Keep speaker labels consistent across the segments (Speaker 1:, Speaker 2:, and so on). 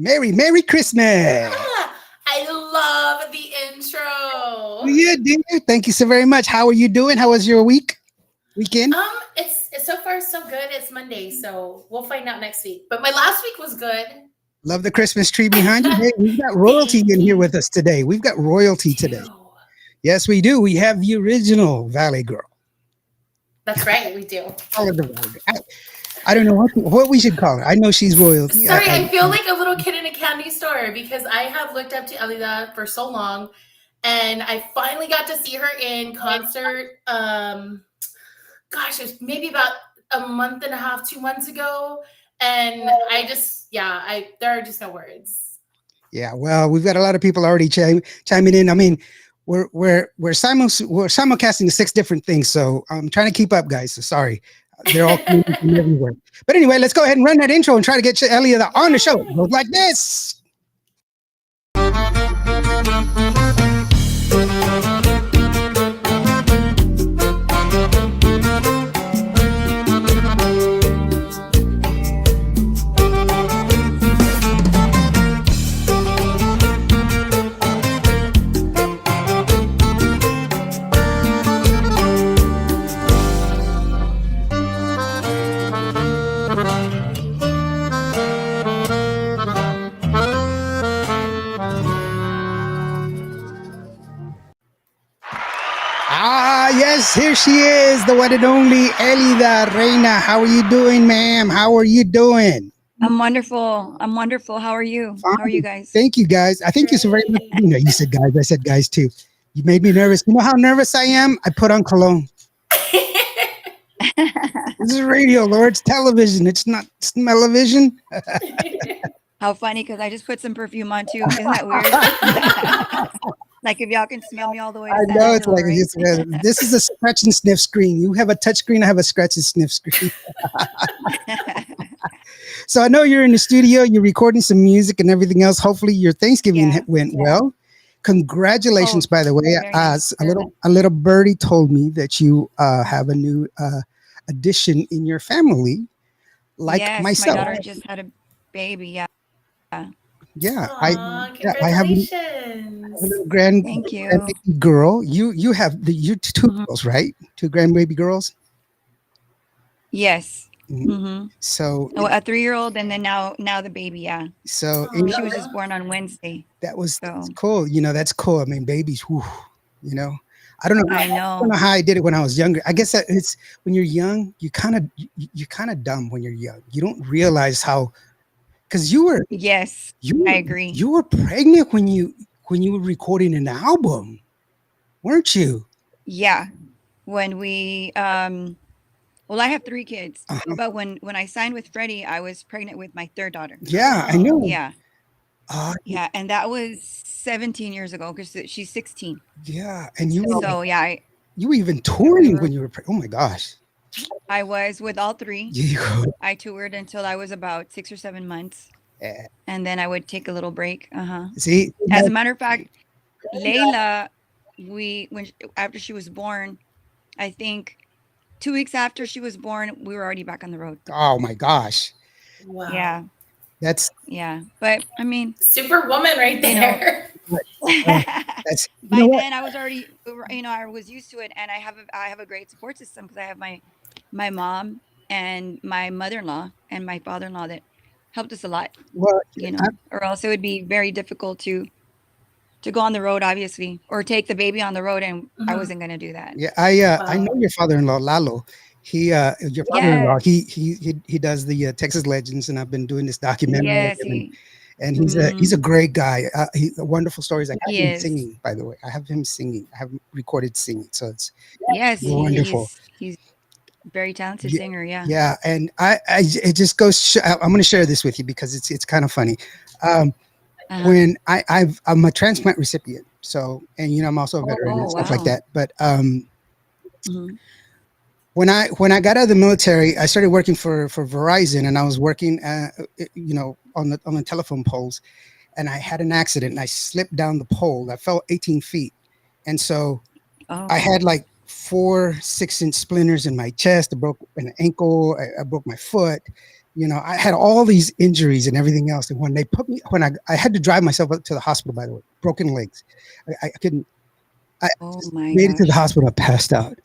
Speaker 1: Merry Christmas.
Speaker 2: I love the intro.
Speaker 1: You do. Thank you so very much. How are you doing? How was your weekend?
Speaker 2: It's so far so good. It's Monday, so we'll find out next week. But my last week was good.
Speaker 1: Love the Christmas tree behind you. Hey, we've got royalty in here with us today. We've got royalty today. Yes, we do. We have the original Valley Girl.
Speaker 2: That's right, we do.
Speaker 1: I don't know what we should call her. I know she's royalty.
Speaker 2: Sorry, I feel like a little kid in a candy store because I have looked up to Elida for so long, and I finally got to see her in concert. Gosh, it was maybe about a month and a half, 2 months ago, and there are just no words.
Speaker 1: Yeah, well, we've got a lot of people already chiming in. I mean, we're simulcasting 6 different things, so I'm trying to keep up, guys. So sorry. They're all coming from everywhere. But anyway, let's go ahead and run that intro and try to get Elida on the show. It goes like this. Yes, here she is, the one and only Elida Reyna. How are you doing, ma'am? How are you doing?
Speaker 3: I'm wonderful. How are you?
Speaker 1: Fine.
Speaker 3: How are you guys?
Speaker 1: Thank you, guys. I think you so very much. You said guys. I said guys too. You made me nervous. You know how nervous I am? I put on cologne. This is radio, Lord. It's television. It's not smell-o-vision.
Speaker 3: How funny, because I just put some perfume on too. Isn't that weird? Like if y'all can smell me all the way to
Speaker 1: I know it's like
Speaker 3: right?
Speaker 1: this is a scratch and sniff screen. You have a touch screen, I have a scratch and sniff screen. So I know you're in the studio, you're recording some music and everything else. Hopefully your Thanksgiving went well. Congratulations, by the way. A little birdie told me that you have a new addition in your family, like myself.
Speaker 3: My daughter just had a baby. Yeah.
Speaker 1: Yeah,
Speaker 2: congratulations.
Speaker 1: I have a little grandbaby girl. You have you 2 girls, right? 2 grandbaby girls.
Speaker 3: Yes.
Speaker 1: Mm-hmm. So
Speaker 3: a 3-year-old, and then now the baby. Yeah.
Speaker 1: So
Speaker 3: she was just born on Wednesday.
Speaker 1: That's cool. You know, that's cool. I mean, babies. Whew, you know, I don't know.
Speaker 3: I know.
Speaker 1: I don't know how I did it when I was younger. I guess that it's when you're young, you're kind of dumb when you're young. You don't realize how. Because you were I agree. You were pregnant when you were recording an album, weren't you?
Speaker 3: Yeah. When we well, I have 3 kids, but when I signed with Freddie, I was pregnant with my 3rd daughter.
Speaker 1: Yeah, I know.
Speaker 3: Yeah. Yeah, and that was 17 years ago because she's 16.
Speaker 1: Yeah, and you were even touring when you were pregnant. Oh my gosh.
Speaker 3: I was with all 3. I toured until I was about 6 or 7 months. And then I would take a little break.
Speaker 1: See,
Speaker 3: as a matter of fact, Layla, after she was born, I think 2 weeks after she was born, we were already back on the road.
Speaker 1: Oh my gosh.
Speaker 2: Wow.
Speaker 3: Yeah. But I mean,
Speaker 2: superwoman right there.
Speaker 3: By then I was already, I was used to it, and I have a great support system because I have my mom and my mother-in-law and my father-in-law that helped us a lot.
Speaker 1: Well,
Speaker 3: or else it would be very difficult to go on the road, obviously, or take the baby on the road, and I wasn't going to do that.
Speaker 1: Yeah, I know your father-in-law, Lalo. Your father-in-law, he does the Texas Legends, and I've been doing this documentary.
Speaker 3: Yes,
Speaker 1: and he's a great guy. He wonderful stories. I have him singing, by the way. I have him singing. I have recorded singing, so it's wonderful.
Speaker 3: He's very talented singer. Yeah.
Speaker 1: Yeah, and it just goes. I'm going to share this with you because it's kind of funny. When I'm a transplant recipient, so and I'm also a veteran and stuff like that. But when I got out of the military, I started working for Verizon, and I was working, on the telephone poles, and I had an accident, and I slipped down the pole. I fell 18 feet, and so I had like 4 6-inch splinters in my chest. I broke an ankle. I broke my foot, You know, I had all these injuries and everything else. And when they put me, when I had to drive myself up to the hospital, by the way, broken legs. I couldn't, I made it to the hospital, I passed out.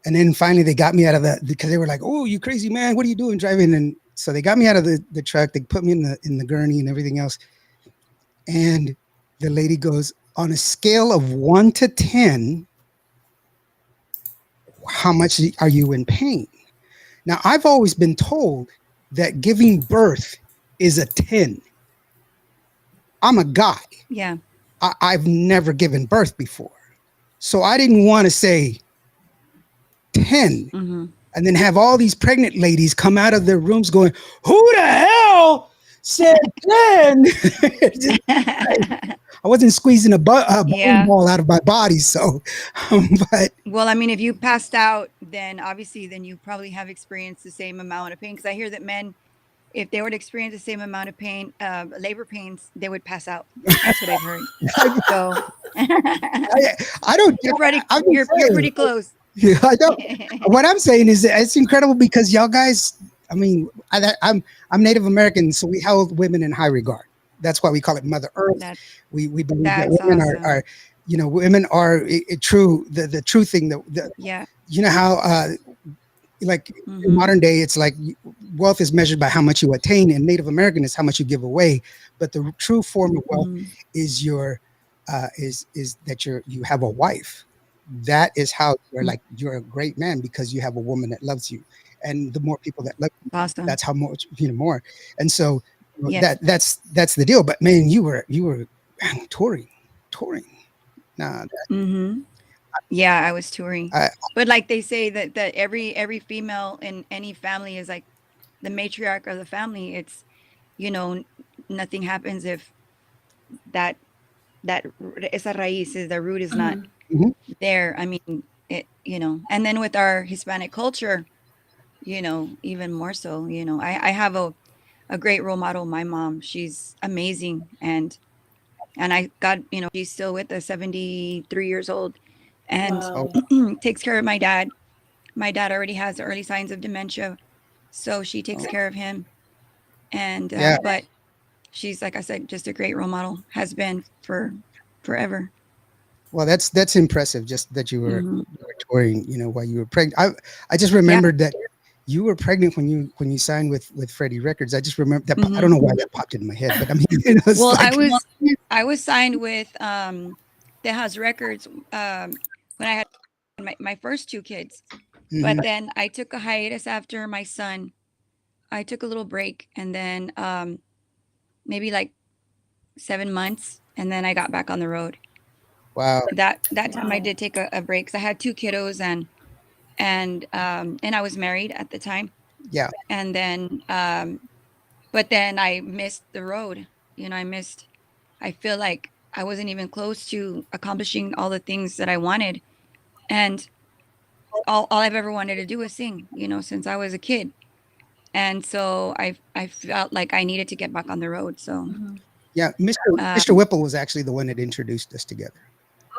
Speaker 1: And then finally they got me out of because they were like, oh, you crazy man, what are you doing driving? And so they got me out of the truck. They put me in the gurney and everything else. And the lady goes, on a scale of 1 to 10, how much are you in pain? Now, I've always been told that giving birth is a 10. I'm a guy.
Speaker 3: Yeah.
Speaker 1: I've never given birth before. So I didn't want to say 10 and then have all these pregnant ladies come out of their rooms going, who the hell said 10? I wasn't squeezing a ball out of my body. So, but.
Speaker 3: Well, I mean, if you passed out, then obviously, then you probably have experienced the same amount of pain. Because I hear that men, if they were to experience the same amount of pain, labor pains, they would pass out. That's what I've heard. So
Speaker 1: I don't.
Speaker 3: You're pretty close.
Speaker 1: Yeah, I don't. What I'm saying is that it's incredible because y'all guys. I mean, I'm Native American, so we held women in high regard. That's why we call it Mother Earth. We believe that women are, you know, women are true. The true thing. You know how like in modern day, it's like wealth is measured by how much you attain, and Native American is how much you give away. But the true form of wealth is your is that you have a wife. That is how you're a great man because you have a woman that loves you, and the more people that love you, that's how much more. And so that's the deal. But man, you were touring. Nah.
Speaker 3: Yeah, I was touring. But like they say that every female in any family is like the matriarch of the family. It's, you know, nothing happens if that esa raíz is the root is not there. I mean, it, you know, and then with our Hispanic culture, you know, even more so, you know, I have a great role model, my mom. She's amazing. And I got, you know, she's still with us, 73 years old, and takes care of my dad. My dad already has early signs of dementia, so she takes care of him. And but she's, like I said, just a great role model, has been for forever.
Speaker 1: Well, that's impressive. Just that you were touring, you know, while you were pregnant. I just remembered that you were pregnant when you signed with Freddie Records. I just remember that. I don't know why that popped into my head, but I mean, you know,
Speaker 3: well, I was signed with Tejas Records when I had my first 2 kids, but then I took a hiatus after my son. I took a little break, and then maybe like 7 months, and then I got back on the road.
Speaker 1: Wow.
Speaker 3: That time I did take a break because I had 2 kiddos and I was married at the time.
Speaker 1: Yeah.
Speaker 3: And then but then I missed the road. You know, I feel like I wasn't even close to accomplishing all the things that I wanted. And all I've ever wanted to do was sing, you know, since I was a kid. And so I felt like I needed to get back on the road. So
Speaker 1: yeah, Mr. Whipple was actually the one that introduced us together.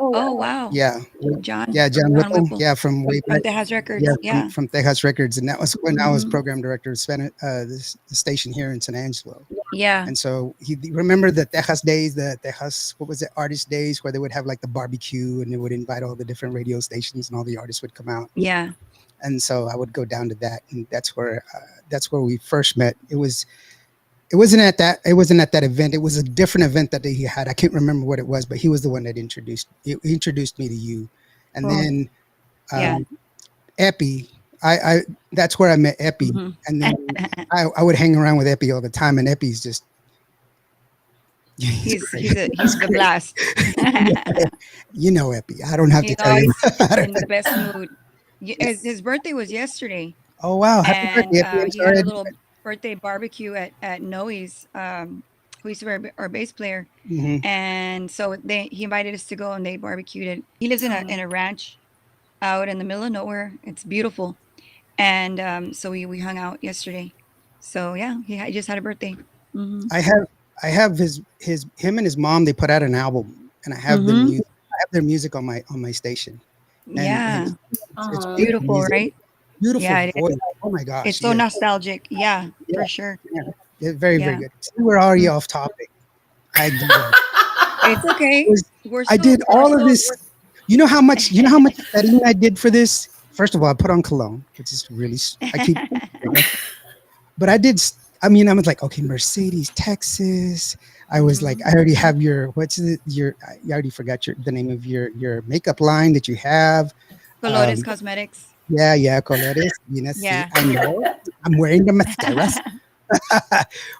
Speaker 3: Oh wow.
Speaker 1: Yeah.
Speaker 3: John
Speaker 1: Whipple. Yeah, from way back.
Speaker 3: From Tejas Records.
Speaker 1: Yeah, from Tejas Records. And that was when I was program director of the station here in San Angelo.
Speaker 3: Yeah.
Speaker 1: And so he remembered the Tejas days, what was it, artist days, where they would have like the barbecue and they would invite all the different radio stations and all the artists would come out.
Speaker 3: Yeah.
Speaker 1: And so I would go down to that, and that's where we first met. It wasn't at that event. It was a different event that he had. I can't remember what it was, but he was the one that introduced me to you. And then Epi, I that's where I met Epi. And then I would hang around with Epi all the time, and Epi's just
Speaker 3: he's a blast.
Speaker 1: You know Epi. I don't have to tell you.
Speaker 3: In the best mood. His birthday was yesterday.
Speaker 1: Oh wow! Happy birthday, Epi.
Speaker 3: He had a little birthday barbecue at Noe's, who used to be our bass player, and so he invited us to go, and they barbecued it. He lives in a ranch out in the middle of nowhere. It's beautiful, and so we hung out yesterday. So yeah, he just had a birthday. I
Speaker 1: have him and his mom. They put out an album, and I have their music on my station. And
Speaker 3: it's
Speaker 1: beautiful,
Speaker 3: beautiful,
Speaker 1: music.
Speaker 3: Right?
Speaker 1: Beautiful
Speaker 3: Yeah, it is.
Speaker 1: voice. Oh my gosh.
Speaker 3: It's so nostalgic. Yeah,
Speaker 1: Yeah,
Speaker 3: for sure.
Speaker 1: yeah. Very, very
Speaker 3: Yeah.
Speaker 1: good. See, we're already
Speaker 3: Mm.
Speaker 1: off topic. I do that.
Speaker 3: It's okay. We're
Speaker 1: I
Speaker 3: still
Speaker 1: did all of this. You know how much studying I did for this? First of all, I put on cologne, which is really, I keep, but I did, I was like, okay, Mercedes, Texas. I was like, I already have I already forgot the name of your makeup line that you have.
Speaker 3: Colores
Speaker 1: Um,
Speaker 3: Cosmetics.
Speaker 1: yeah, Colores. See,
Speaker 3: Yeah.
Speaker 1: I know. I'm wearing the mascaras.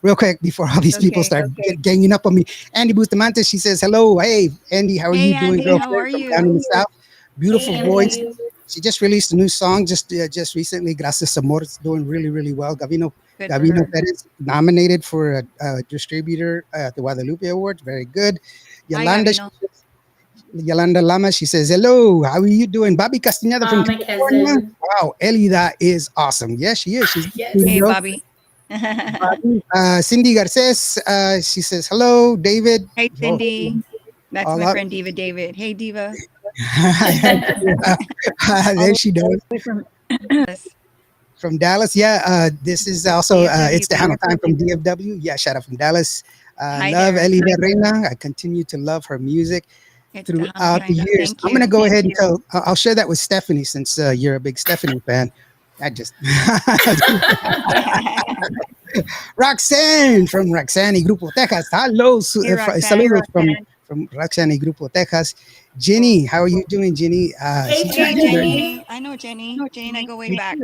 Speaker 1: Real quick before all these people
Speaker 3: Okay.
Speaker 1: start ganging up on me. Andy Bustamante, she says, hello. Hey, Andy, how are
Speaker 3: Hey,
Speaker 1: you doing,
Speaker 3: Andy, how
Speaker 1: girlfriend
Speaker 3: are
Speaker 1: from down in the
Speaker 3: you?
Speaker 1: South?
Speaker 2: Hey,
Speaker 1: Beautiful voice.
Speaker 2: Andy.
Speaker 1: She just released a new song just recently. Gracias Amor. It's doing really, really well.
Speaker 3: Good for
Speaker 1: Gavino
Speaker 3: her.
Speaker 1: Perez nominated for a distributor at the Guadalupe Awards. Very good.
Speaker 3: Hi,
Speaker 1: Yolanda,
Speaker 3: Gavino.
Speaker 1: Yolanda Lama, she says, hello, how are you doing? Bobby Castañeda from
Speaker 2: My
Speaker 1: California.
Speaker 2: cousin.
Speaker 1: Wow, Elida is awesome. Yes, she is. She's
Speaker 3: Hey,
Speaker 2: Yes.
Speaker 3: Bobby.
Speaker 1: Cindy Garces, she says, hello, David.
Speaker 3: Hey,
Speaker 1: Oh,
Speaker 3: Cindy. That's
Speaker 1: all
Speaker 3: my
Speaker 1: up.
Speaker 3: friend Diva David. Hey, Diva. All
Speaker 1: There
Speaker 3: the
Speaker 1: she goes.
Speaker 3: way from us.
Speaker 1: From Dallas. Yeah, this is also,
Speaker 3: DFW,
Speaker 1: it's Tejano
Speaker 3: baby.
Speaker 1: time from DFW. Yeah, shout out from Dallas.
Speaker 3: Hi
Speaker 1: Love
Speaker 3: there.
Speaker 1: Elida Reyna. I continue to love her music
Speaker 3: It's Tejano
Speaker 1: throughout the
Speaker 3: time.
Speaker 1: years.
Speaker 3: Thank
Speaker 1: I'm going to
Speaker 3: you.
Speaker 1: go ahead and I'll share that with Stephanie since you're a big Stephanie fan. I just Roxanne from Roxanne Grupo Texas. Hello,
Speaker 3: Hey, Roxanne.
Speaker 1: saludos from Roxanne Grupo Texas. Jenny, how are you doing, Jenny?
Speaker 2: Hey,
Speaker 1: She's
Speaker 3: Hey,
Speaker 2: Jenny.
Speaker 3: Jenny. I know Jenny. Jenny and I go way back.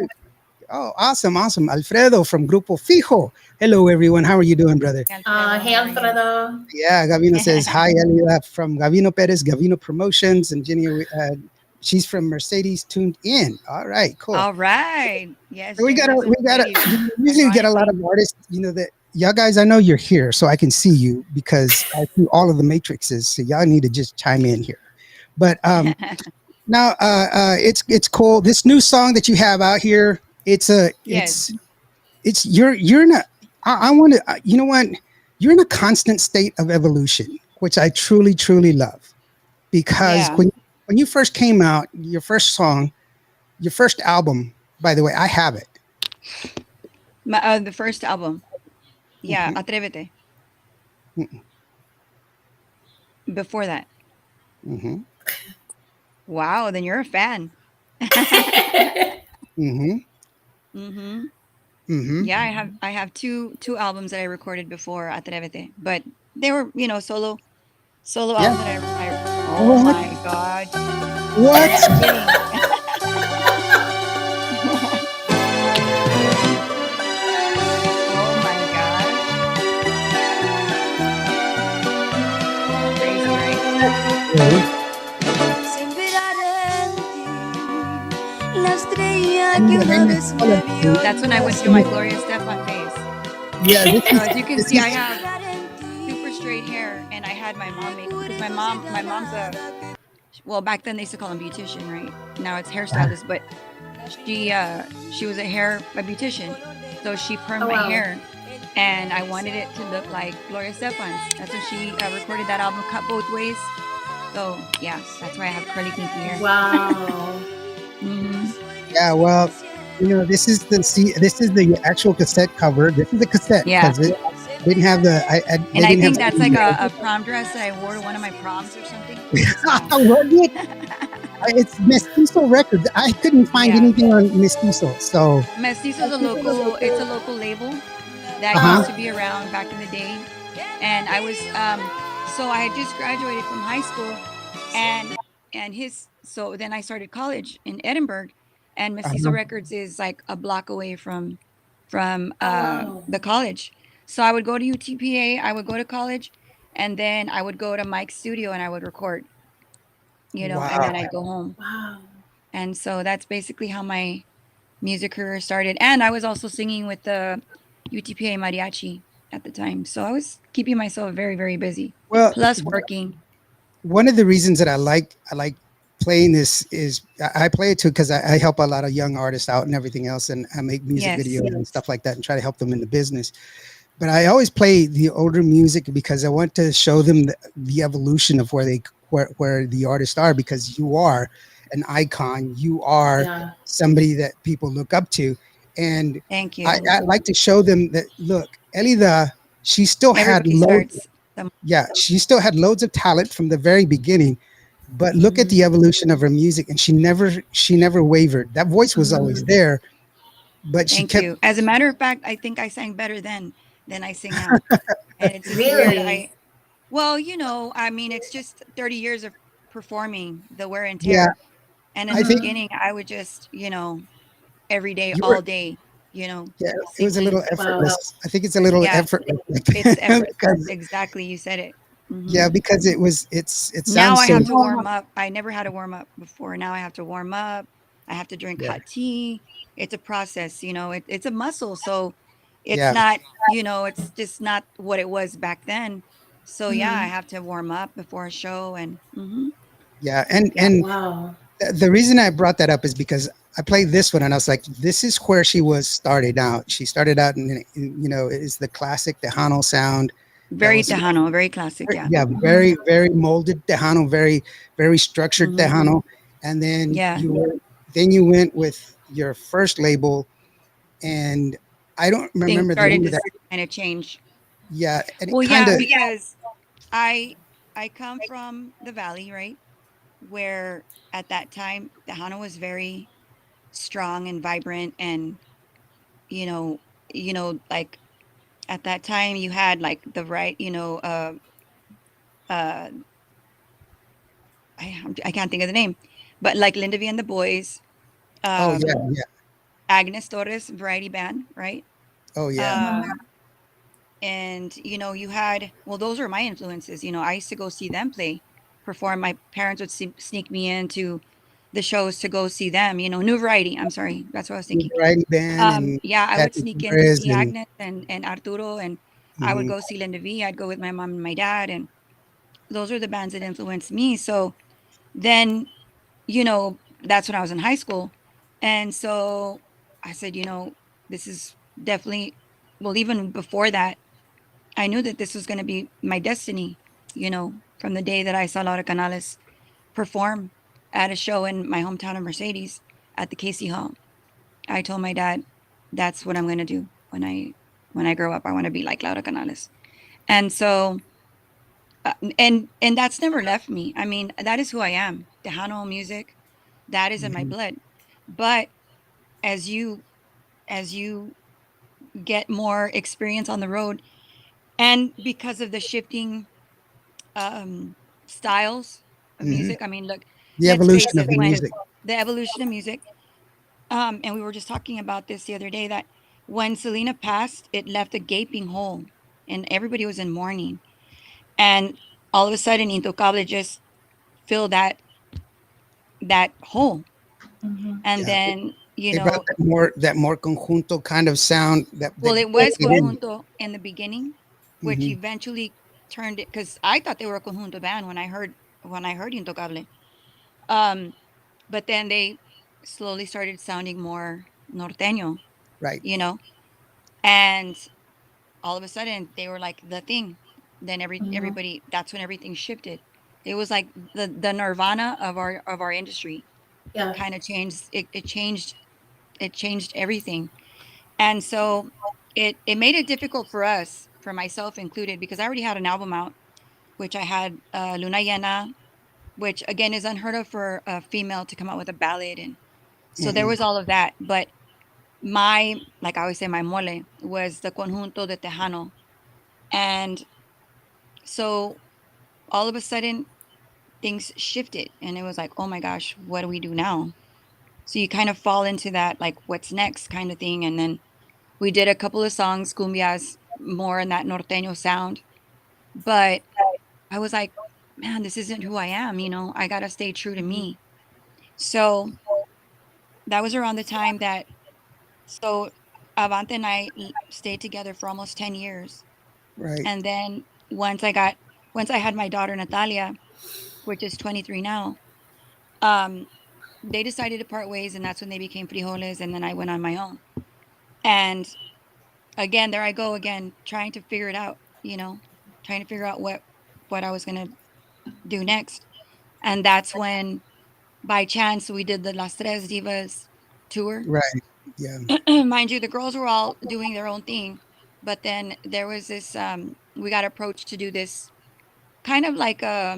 Speaker 1: oh, awesome. Alfredo from Grupo Fijo. Hello, everyone. How are you doing, brother?
Speaker 3: Hey, Alfredo.
Speaker 2: Hey,
Speaker 3: How are you?
Speaker 2: Alfredo.
Speaker 1: Yeah, Gavino says hi, Elida from Gavino Perez, Gavino Promotions, and Jenny. She's from Mercedes. Tuned in. All right, cool.
Speaker 3: All right. Yes,
Speaker 1: So we
Speaker 3: Jenny
Speaker 1: gotta,
Speaker 3: was in Mercedes.
Speaker 1: usually we get a lot
Speaker 3: Ironically.
Speaker 1: of artists, that y'all guys, I know you're here, so I can see you because I see all of the matrices. So y'all need to just chime in here. But now it's cool. This new song that you have out here,
Speaker 3: Yes.
Speaker 1: you're in a, I want to, you know what? You're in a constant state of evolution, which I truly, truly love because
Speaker 3: Yeah.
Speaker 1: when you first came out, your first song, your first album, by the way, I have it.
Speaker 3: The first album. Yeah,
Speaker 1: Mhm.
Speaker 3: Atrévete.
Speaker 1: Mm-mm.
Speaker 3: Before that.
Speaker 1: Mm-hmm.
Speaker 3: Wow, then you're a fan.
Speaker 1: Mm-hmm.
Speaker 3: Mm-hmm.
Speaker 1: Mm-hmm.
Speaker 3: Yeah, I have two albums that I recorded before Atrévete, but they were, solo
Speaker 1: Yeah.
Speaker 3: albums that I oh
Speaker 1: What?
Speaker 3: my god.
Speaker 1: What?
Speaker 3: You're not kidding. Oh my gosh. Crazy, right?
Speaker 1: Really?
Speaker 4: Sin mirar en ti, la estrella que
Speaker 1: Elida
Speaker 4: una
Speaker 1: Reyna,
Speaker 4: vez
Speaker 1: hold
Speaker 4: me
Speaker 1: on.
Speaker 4: vio
Speaker 3: That's when I went through my Gloria Estefan phase.
Speaker 1: Yeah,
Speaker 3: So as you can
Speaker 1: this
Speaker 3: see, I
Speaker 1: is
Speaker 3: have
Speaker 4: mirar en ti.
Speaker 3: super straight hair, and I had my mom make because my mom's a well back then they used to call them beautician, right? Now it's hairstylist, but she was a beautician, so she permed
Speaker 2: Oh,
Speaker 3: my
Speaker 2: wow.
Speaker 3: hair, and I wanted it to look like Gloria Estefan's. That's when she recorded that album, Cut Both Ways. So yeah, that's why I have curly kinky hair.
Speaker 2: Wow.
Speaker 3: Hmm.
Speaker 1: yeah. Well, this is the actual cassette cover. This is the cassette
Speaker 3: Yeah,
Speaker 1: because it didn't have the they
Speaker 3: and I
Speaker 1: didn't have
Speaker 3: think that's like a prom dress that I wore to one of my proms or something. Yeah.
Speaker 1: was it? It's Mestizo Records. I couldn't find
Speaker 3: Yeah.
Speaker 1: anything on Mestizo. So
Speaker 3: Mestizo's it's a local label that
Speaker 1: uh-huh.
Speaker 3: used to be around back in the day. And I was so I had just graduated from high school and so then I started college in Edinburgh, and Mestizo
Speaker 1: Uh-huh.
Speaker 3: Records is like a block away from
Speaker 2: Oh, wow.
Speaker 3: the college. So I would go to UTPA, I would go to college, and then I would go to Mike's studio and I would record, and
Speaker 1: Wow.
Speaker 3: then I'd go home.
Speaker 2: Wow.
Speaker 3: And so that's basically how my music career started. And I was also singing with the UTPA mariachi at the time. So I was keeping myself very, very busy,
Speaker 1: Well,
Speaker 3: plus working.
Speaker 1: one of the reasons that I like playing this is I play it too because I help a lot of young artists out and everything else, and I make music
Speaker 3: Yes.
Speaker 1: videos and stuff like that and try to help them in the business. But I always play the older music because I want to show them the evolution of where the artists are, because you are, an icon. You are
Speaker 2: Yeah.
Speaker 1: somebody that people look up to. And
Speaker 3: Thank you.
Speaker 1: I like to show them that, look, Elida, she still had
Speaker 3: Everybody
Speaker 1: loads.
Speaker 3: starts some.
Speaker 1: Yeah, she still had loads of talent from the very beginning. But look at the
Speaker 3: Mhm.
Speaker 1: evolution of her music, and she never wavered. That voice was always
Speaker 2: Mhm.
Speaker 1: there, but she
Speaker 3: Thank
Speaker 1: kept.
Speaker 3: you. As a matter of fact, I think I sang better then than I sing now. And it's weird.
Speaker 2: Really?
Speaker 3: Well, I mean, it's just 30 years of performing, the wear and
Speaker 1: Yeah,
Speaker 3: tear. And in
Speaker 1: I
Speaker 3: the
Speaker 1: think
Speaker 2: Mhm.
Speaker 3: beginning, I would just, every day,
Speaker 1: you were.
Speaker 3: all day,
Speaker 1: Yeah, it was a little
Speaker 3: singing.
Speaker 2: Wow.
Speaker 1: effortless. I think it's a little
Speaker 3: Yeah,
Speaker 1: effortless
Speaker 3: it's effort.
Speaker 1: because
Speaker 3: Exactly. You said it. Hmm.
Speaker 1: yeah, because it
Speaker 3: Now
Speaker 1: sounds
Speaker 3: I
Speaker 1: so.
Speaker 3: have to warm up. I never had to warm up before. Now I have to warm up. I have to drink
Speaker 1: Yeah,
Speaker 3: hot tea. It's a process, it's a muscle. So it's
Speaker 1: yeah,
Speaker 3: not, it's just not what it was back then. So yeah, I
Speaker 2: Mhm.
Speaker 3: have to warm up before a show and
Speaker 1: yeah, and
Speaker 3: yeah.
Speaker 1: and
Speaker 2: Wow.
Speaker 1: the reason I brought that up is because I played this one and I was like, this is where she was started out. She started out it's the classic Tejano sound that
Speaker 3: Very
Speaker 1: was
Speaker 3: Tejano, very classic. Yeah.
Speaker 1: yeah,
Speaker 3: Hmm.
Speaker 1: very, very molded Tejano, very, very structured
Speaker 3: Hmm.
Speaker 1: Tejano. And then
Speaker 3: Yeah.
Speaker 1: you went with your first label, and I don't
Speaker 3: Things
Speaker 1: remember the
Speaker 3: started
Speaker 1: name
Speaker 3: to
Speaker 1: of that.
Speaker 3: kind of change.
Speaker 1: Yeah, and it
Speaker 3: Well,
Speaker 1: kind
Speaker 3: yeah,
Speaker 1: of
Speaker 3: because I I come from the valley, right? Where at that time Tejano was very strong and vibrant and you know, like at that time you had like the right, uh I can't think of the name, but like Linda V and the Boys,
Speaker 1: oh yeah,
Speaker 3: um
Speaker 1: yeah,
Speaker 3: Agnes Torres variety band, right?
Speaker 1: oh yeah,
Speaker 2: Mhm.
Speaker 3: Um and you had, well, those are my influences. I used to go see them play, perform. My parents would sneak me into the shows to go see them, new variety, I'm sorry, that's what I was
Speaker 1: the
Speaker 3: thinking.
Speaker 1: variety band and
Speaker 3: Yeah, I would
Speaker 1: Patrick
Speaker 3: sneak in to
Speaker 1: Torres
Speaker 3: see
Speaker 1: and
Speaker 3: Agnes and Arturo, and I would
Speaker 1: mhm,
Speaker 3: go see Linda V. I'd go with my mom and my dad, and those are the bands that influenced me. So then, that's when I was in high school. And so I said, this is definitely, well, even before that, I knew that this was going to be my destiny, from the day that I saw Laura Canales perform at a show in my hometown of Mercedes at the Casey Hall. I told my dad, that's what I'm going to do when I grow up. I want to be like Laura Canales. And so and that's never left me. I mean, that is who I am. Tejano music, that is in my
Speaker 1: mhm,
Speaker 3: blood. But as you as you get more experience on the road, and because of the shifting um styles of
Speaker 1: mhm.
Speaker 3: music, I mean, look,
Speaker 1: The
Speaker 3: let's face
Speaker 1: evolution of
Speaker 3: it,
Speaker 1: the
Speaker 3: when
Speaker 1: music,
Speaker 3: the evolution of music, and we were just talking about this the other day, that when Selena passed, it left a gaping hole and everybody was in mourning. And all of a sudden Intocable just filled that hole.
Speaker 2: Mhm.
Speaker 3: And
Speaker 1: yeah,
Speaker 3: then,
Speaker 1: they brought that more conjunto kind of sound that
Speaker 3: well,
Speaker 1: that
Speaker 3: it
Speaker 1: they
Speaker 3: was
Speaker 1: didn't.
Speaker 3: conjunto in the beginning, which
Speaker 1: Hmm.
Speaker 3: eventually turned it, because I thought they were a conjunto band when I heard Intocable. Um, but then they slowly started sounding more norteño,
Speaker 1: Right.
Speaker 3: you know, and all of a sudden they were like the thing. Then
Speaker 2: Mhm.
Speaker 3: everybody, that's when everything shifted. It was like the nirvana of our industry.
Speaker 2: Yeah.
Speaker 3: Kind of changed it changed everything. And so it made it difficult for us, for myself included, because I already had an album out, which I had Luna Llena, which again is unheard of for a female to come out with a ballad. And so there
Speaker 1: Hmm.
Speaker 3: was all of that. But like I always say, my mole was the conjunto de Tejano. And so all of a sudden things shifted and it was like, oh my gosh, what do we do now? So you kind of fall into that, like, what's next kind of thing. And then we did a couple of songs, cumbias, more in that norteño sound. But I was like, man, this isn't who I am. I got to stay true to
Speaker 2: Mhm.
Speaker 3: me. So that was around the time so Avante and I stayed together for almost 10 years.
Speaker 1: Right.
Speaker 3: And then once I had my daughter, Natalia, which is 23 now, um, they decided to part ways. And that's when they became frijoles. And then I went on my own. And again, there I go again, trying to figure it out, trying to figure out what I was going to do next. And that's when by chance we did the Las Tres Divas tour.
Speaker 1: Right. Yeah.
Speaker 3: Mind you, the girls were all doing their own thing, but then there was this we got approached to do this kind of like I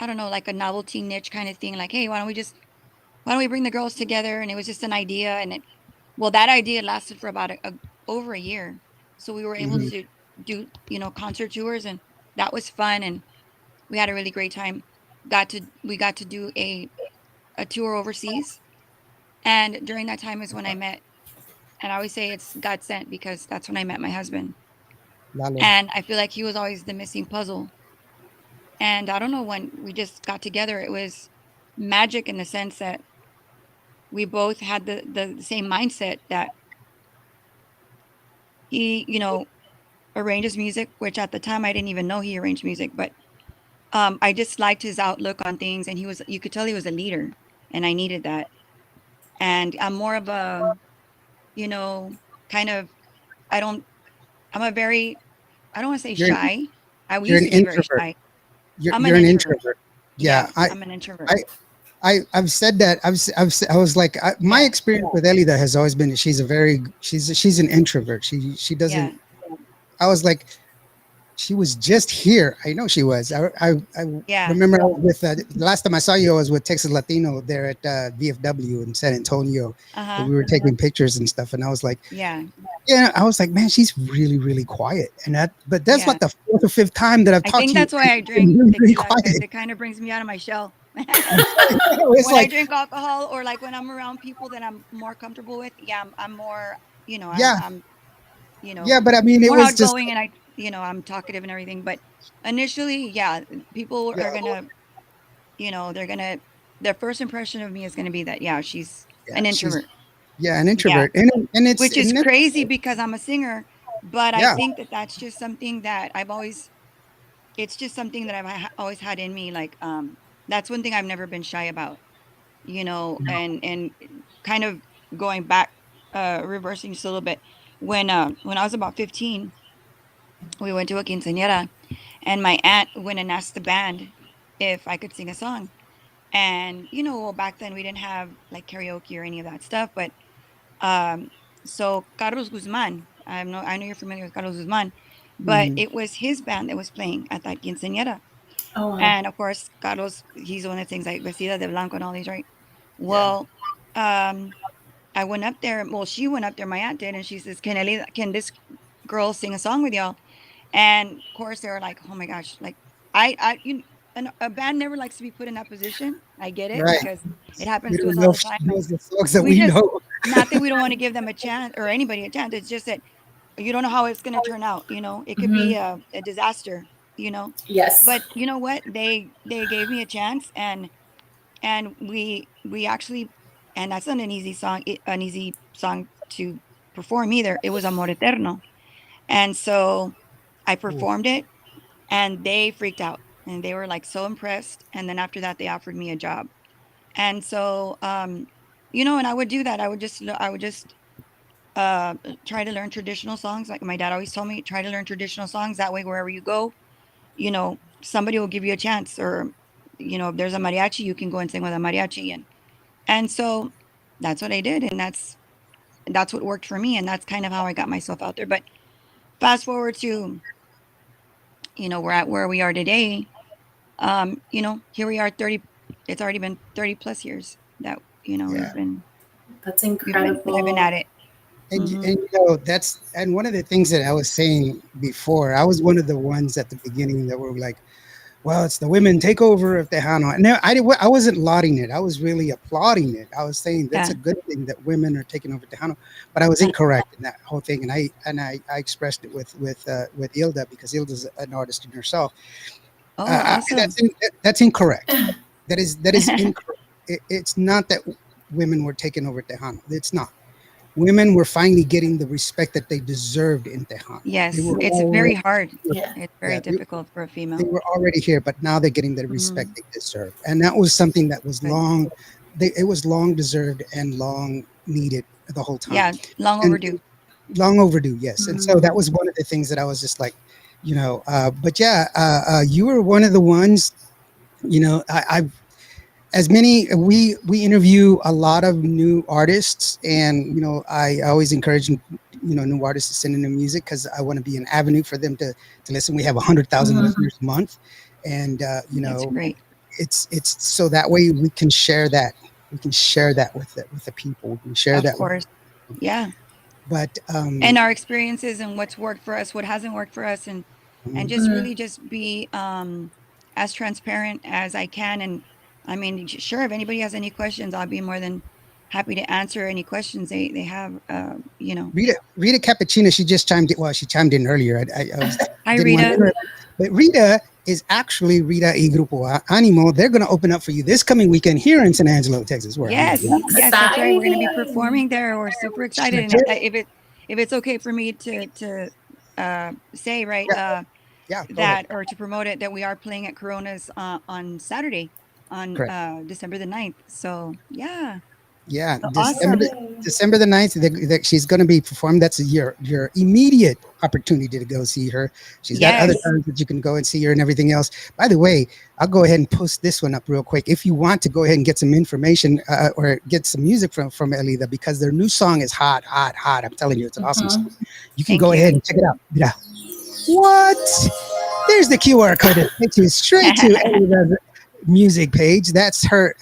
Speaker 3: don't know, like a novelty niche kind of thing, like, hey, why don't we bring the girls together? And it was just an idea, and well, that idea lasted for about over a year, so we were able
Speaker 1: Hmm.
Speaker 3: to do, concert tours, and that was fun, and we had a really great time. We got to do a tour overseas, and during that time is when I met, and I always say it's God sent, because that's when I met my husband.
Speaker 1: Lalo.
Speaker 3: And I feel like he was always the missing puzzle. And I don't know, when we just got together, it was magic in the sense that we both had the same mindset, that he, arranges music, which at the time I didn't even know he arranged music, but I just liked his outlook on things, and you could tell he was a leader, and I needed that. And I'm more of a, you know, kind of, I don't, I'm a very, I don't want to say
Speaker 1: You're
Speaker 3: shy. I
Speaker 1: you're
Speaker 3: used
Speaker 1: an
Speaker 3: to be very
Speaker 1: introvert.
Speaker 3: shy.
Speaker 1: You're
Speaker 3: I'm an
Speaker 1: you're an
Speaker 3: introvert.
Speaker 1: introvert.
Speaker 3: Yeah,
Speaker 1: Yeah. I
Speaker 3: I'm an introvert.
Speaker 1: I I've said that. I was like, my
Speaker 3: Yeah,
Speaker 1: experience with Elida has always been that she's an introvert. She
Speaker 3: yeah,
Speaker 1: doesn't. I was like, she was just here. I know she was. I
Speaker 3: yeah,
Speaker 1: remember I was with the last time I saw you, I was with Texas Latino there at VFW in San Antonio, and
Speaker 3: uh-huh,
Speaker 1: we were taking pictures and stuff. And I was like,
Speaker 3: yeah,
Speaker 1: yeah, I was like, man, she's really really quiet. But that's
Speaker 3: yeah.
Speaker 1: like the fourth or fifth time that I've
Speaker 3: I
Speaker 1: talked
Speaker 3: think
Speaker 1: to you.
Speaker 3: that's why I
Speaker 1: And
Speaker 3: drink
Speaker 1: you're really, really
Speaker 3: tequila, because
Speaker 1: quiet.
Speaker 3: it kind of brings me out of my shell.
Speaker 1: It's
Speaker 3: When I
Speaker 1: like,
Speaker 3: drink alcohol, or like when I'm around people that I'm more comfortable with, yeah, I'm more,
Speaker 1: yeah,
Speaker 3: I'm, you know,
Speaker 1: yeah. But I mean, it
Speaker 3: more
Speaker 1: was just,
Speaker 3: outgoing, and I'm talkative and everything. But initially, yeah, people
Speaker 1: yeah,
Speaker 3: are gonna, they're gonna, their first impression of me is gonna be that, yeah, she's
Speaker 1: yeah.
Speaker 3: an
Speaker 1: She's
Speaker 3: introvert.
Speaker 1: yeah, an
Speaker 3: Yeah,
Speaker 1: introvert,
Speaker 3: which is
Speaker 1: and it's
Speaker 3: crazy because I'm a singer, but I
Speaker 1: yeah,
Speaker 3: think that that's just something that it's just something that always had in me. Like, that's one thing I've never been shy about, and kind of going back, reversing just a little bit. When I was about 15, we went to a quinceañera, and my aunt went and asked the band if I could sing a song. And well, back then we didn't have like karaoke or any of that stuff, but um, so Carlos Guzman, I know you're familiar with Carlos Guzman, but
Speaker 1: mhm,
Speaker 3: it was his band that was playing at that quinceañera.
Speaker 2: Oh wow.
Speaker 3: And of course, Carlos, he's the one that sings like Vestida de Blanco and all these, right?
Speaker 1: yeah,
Speaker 3: Well, um, I went up there. Well, she went up there, my aunt did, and she says, can this girl sing a song with y'all? And of course, they were like, oh my gosh, like a band never likes to be put in that position. I get it,
Speaker 1: right.
Speaker 3: because it
Speaker 1: We
Speaker 3: happens to
Speaker 1: don't
Speaker 3: us
Speaker 1: know
Speaker 3: all the
Speaker 1: if she
Speaker 3: time.
Speaker 1: knows the songs that
Speaker 3: We
Speaker 1: we
Speaker 3: just,
Speaker 1: know.
Speaker 3: not that we don't want to give them a chance, or anybody a chance. It's just that you don't know how it's going to turn out. It could be
Speaker 2: Hmm.
Speaker 3: a disaster. You know,
Speaker 2: Yes.
Speaker 3: but you know what? They gave me a chance, and we actually, and that's not an easy song to perform either. It was Amor Eterno, and so I
Speaker 1: Ooh,
Speaker 3: performed it, and they freaked out, and they were like so impressed. And then after that, they offered me a job. And so, and I would do that. I would just try to learn traditional songs. Like my dad always told me, try to learn traditional songs. That way, wherever you go, somebody will give you a chance. Or, if there's a mariachi, you can go and sing with a mariachi. And so that's what I did, and that's what worked for me, and that's kind of how I got myself out there. But fast forward to, we're at where we are today. Here we are, 30. It's already been 30 plus years that
Speaker 1: yeah.
Speaker 2: That's
Speaker 3: we've been at
Speaker 2: incredible.
Speaker 3: it.
Speaker 1: And
Speaker 3: Hmm.
Speaker 1: that's and one of the things that I was saying before, I was one of the ones at the beginning that were like, well, it's the women takeover of Tejano. And I wasn't lauding it. I was really applauding it. I was saying that's
Speaker 3: Yeah.
Speaker 1: a good thing that women are taking over Tejano, but I was incorrect in that whole thing. And I expressed it with Ilda, because Ilda's an artist in herself.
Speaker 3: Oh, awesome.
Speaker 1: That's incorrect. That is incorrect. It's not that women were taking over Tejano. It's not. Women were finally getting the respect that they deserved in Tejano. They
Speaker 3: Yes,
Speaker 1: were
Speaker 3: it's very
Speaker 1: already
Speaker 3: hard.
Speaker 2: Yeah.
Speaker 3: It's very
Speaker 1: yeah,
Speaker 3: difficult for a
Speaker 1: they
Speaker 3: female.
Speaker 1: were already here, but now they're getting the
Speaker 3: Hmm.
Speaker 1: respect they deserve, and that was something that was
Speaker 3: Good.
Speaker 1: long. It was long deserved and long needed the whole time,
Speaker 3: Yeah, long
Speaker 1: and
Speaker 3: overdue.
Speaker 1: long overdue. Yes, and so that
Speaker 2: Mhm.
Speaker 1: was one of the things that I was just like, but yeah, you were one of the ones. You know, I as many we interview a lot of new artists, and I always encourage new artists to send in their music because I want to be an avenue for them to listen. We have 100,000 listeners a month, and
Speaker 3: That's great.
Speaker 1: it's so that way we can share that with the people. We can share
Speaker 3: Of
Speaker 1: that
Speaker 3: course. Yeah.
Speaker 1: but
Speaker 3: And our experiences and what's worked for us, what hasn't worked for us, and just really just be as transparent as I can. And I mean, sure, if anybody has any questions, I'll be more than happy to answer any questions they have.
Speaker 1: Rita Cappuccino, she just chimed in. Well, she chimed in earlier.
Speaker 3: Hi,
Speaker 1: didn't want to
Speaker 3: Rita.
Speaker 1: interrupt, but Rita is actually Rita y Grupo Animo. They're going to open up for you this coming weekend here in San Angelo, Texas.
Speaker 3: Yes, yes, that's right. We're going to be performing there. We're super excited. And if it's okay for me to say, right, that or to promote it, that we are playing at Corona's on Saturday on December the 9th. So yeah.
Speaker 1: Yeah,
Speaker 3: Awesome.
Speaker 1: December the 9th, that she's going to be performing. That's your immediate opportunity to go see her. She's got other times that you can go and see her and everything else. By the way, I'll go ahead and post this one up real quick. If you want to go ahead and get some information or get some music from Elida, because their new song is hot. I'm telling you, it's an awesome song. You can go ahead and check it out. Yeah. What? There's the QR code that takes you straight to Elida's music page. That's her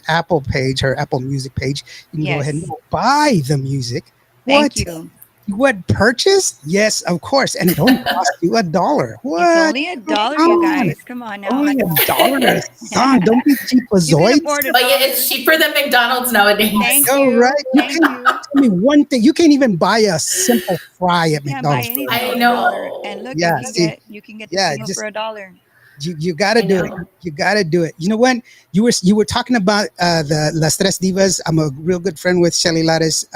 Speaker 1: Apple page, her Apple Music page. You can go ahead and buy the music.
Speaker 3: Thank you.
Speaker 1: What, purchase? Yes, of course. And it only costs you $1. What?
Speaker 3: It's only $1, you guys. Come on now.
Speaker 1: Only $1 a song. Don't be cheapazoids.
Speaker 2: But yeah, it's cheaper than McDonald's nowadays.
Speaker 3: Thank you.
Speaker 1: Right? Tell me one thing. You can't even buy a simple fry at McDonald's.
Speaker 2: I know.
Speaker 3: And look, you can get the deal for $1.
Speaker 1: You got to do it. You got to do it. You know what? You were talking about the Las Tres Divas. I'm a real good friend with Shelly Lares.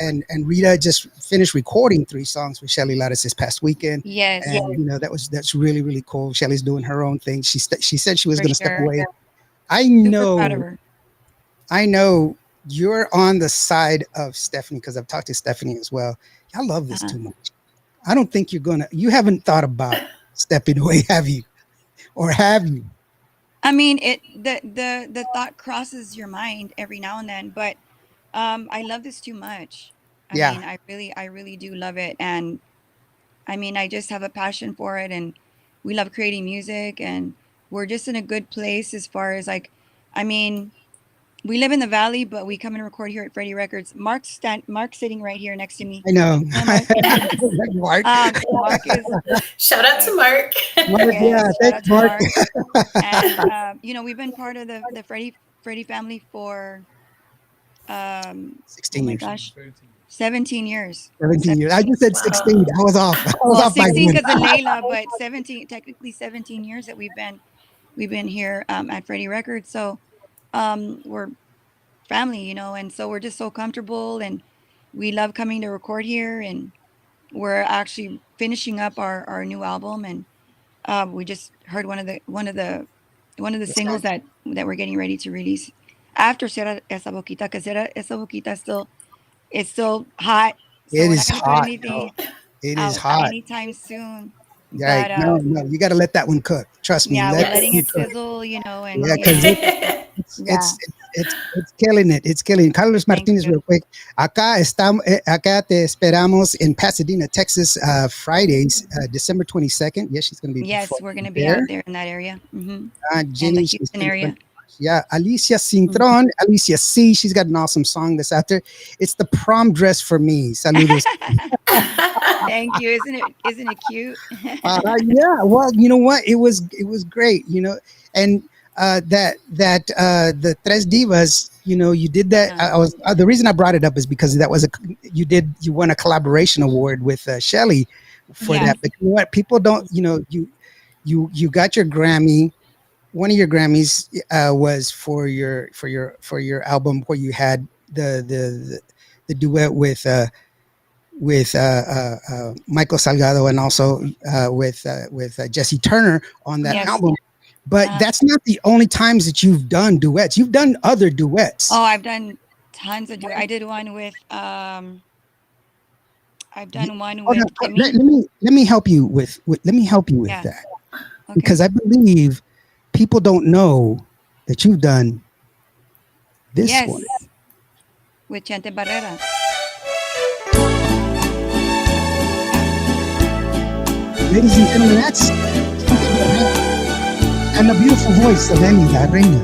Speaker 1: And Rita just finished recording 3 songs with Shelly Lares this past weekend.
Speaker 3: Yes.
Speaker 1: And that's really, really cool. Shelly's doing her own thing. She said she was going to step away. I know you're on the side of Stephanie because I've talked to Stephanie as well. I love this too much. I don't think you haven't thought about stepping away, have you? Or have you?
Speaker 3: I mean, the thought crosses your mind every now and then, but I love this too much. I mean, I really do love it. And I mean, I just have a passion for it, and we love creating music, and we're just in a good place as far as I mean, we live in the Valley, but we come and record here at Freddie Records. Mark's sitting right here next to me.
Speaker 1: I know.
Speaker 3: Mark. Mark is.
Speaker 2: Shout out to Mark.
Speaker 1: Thanks, Mark.
Speaker 3: And we've been part of the Freddie family for
Speaker 1: 16 years.
Speaker 3: Gosh, 17 years.
Speaker 1: 17 years. I just said 16. I was off. I was off
Speaker 3: 16 because of Layla, but 17 years that we've been here at Freddie Records. So we're family, and so we're just so comfortable, and we love coming to record here, and we're actually finishing up our new album, and we just heard one of the singles that we're getting ready to release after Cierra Esa Boquita, because Cierra Esa Boquita it's still hot. So
Speaker 1: it is hot.
Speaker 3: It is hot. Anytime soon.
Speaker 1: Yeah, no, you got to let that one cook. Trust me.
Speaker 3: Yeah, we're letting it sizzle, and
Speaker 1: it's killing it. It's killing. Carlos Martinez, real quick. Acá te esperamos in Pasadena, Texas, Fridays, December 22nd. Yes, she's going to be.
Speaker 3: Yes, we're going to be out there in that area.
Speaker 1: Jenny,
Speaker 3: in the Houston area.
Speaker 1: Yeah, Alicia Cintron, Alicia C. She's got an awesome song that's out there. It's the prom dress for me. Saludos.
Speaker 3: Thank you. Isn't it cute?
Speaker 1: Yeah. Well, you know what? It was great. And the Tres Divas. You did that. The reason I brought it up is because that was you won a collaboration award with Shelly for that. But you know what? People don't. You got your Grammy. One of your Grammys was for your album where you had the duet with Michael Salgado and also with Jesse Turner on that album. But that's not the only times that you've done duets. You've done other duets.
Speaker 3: Oh, I've done tons of duets. I did one with
Speaker 1: let me help you with that. Okay. Because I believe people don't know that you've done this
Speaker 3: Yes,
Speaker 1: one.
Speaker 3: with Chente Barrera.
Speaker 1: Ladies and gentlemen, that's and the beautiful voice of Elida Reyna.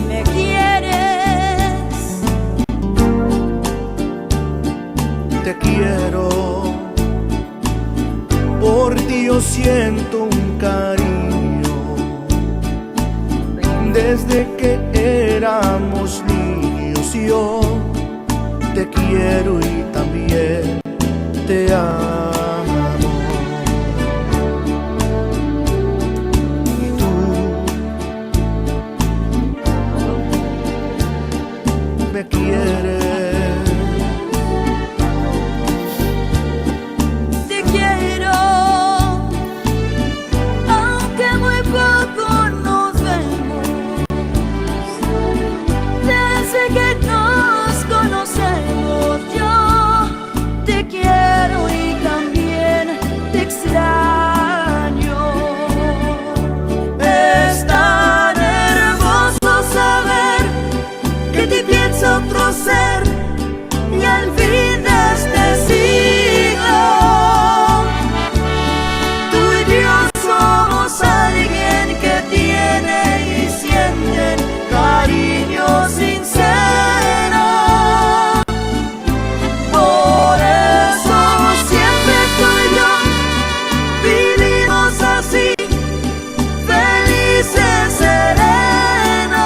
Speaker 4: Me quieres,
Speaker 5: te quiero, por ti yo siento un cariño, desde que éramos niños yo te quiero y también te amo. Y tú me quieres.
Speaker 4: te quiero, aunque muy poco nos vemos. Desde que nos conocemos, yo te quiero y también te extraño. Es tan hermoso saber que te piensa otro ser y al fin de este siglo tú y yo somos alguien que tiene y siente cariño sincero. Por eso siempre tú y yo vivimos así, felices, serenos.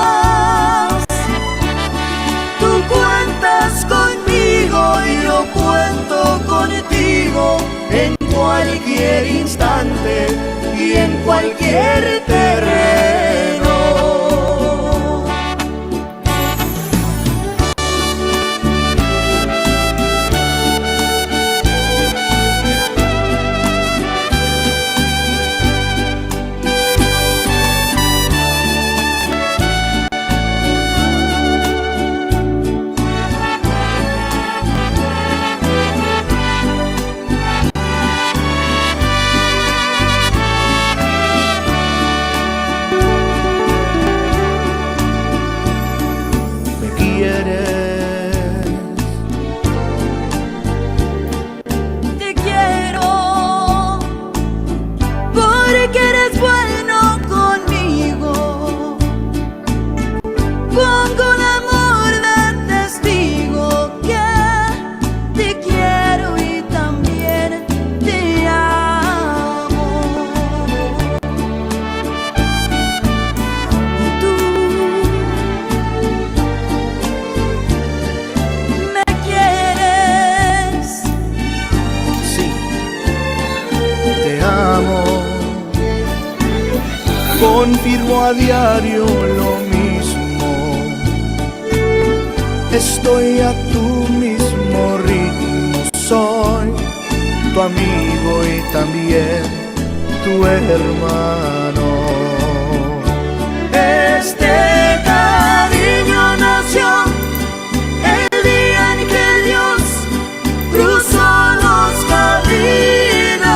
Speaker 4: Tú cuentas conmigo y yo cuento contigo en cualquier instante y en cualquier terreno. Me quieres, Te quiero porque eres bueno conmigo. Pongo el amor de testigo que te quiero y también te amo. Y tú me quieres.
Speaker 5: sí, te amo. Confirmo a diario lo mismo. Estoy a tu mismo ritmo. Soy tu amigo y también tu hermano. Este cariño nació el día en que Dios cruzó los caminos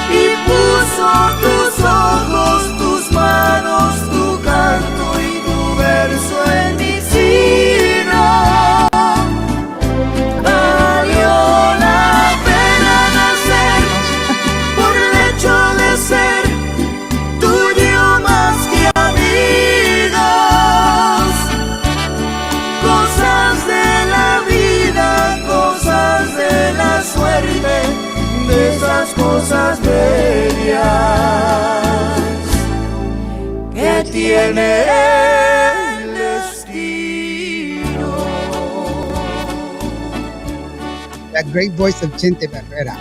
Speaker 5: y puso tus ojos, tus manos, tu canto y tu verso en mi sino. Valió la pena nacer por el hecho de ser tuyo más que amigos. Cosas de la vida, cosas de la suerte, de esas cosas bellas que tiene el destino.
Speaker 1: That great voice of Chente Barrera.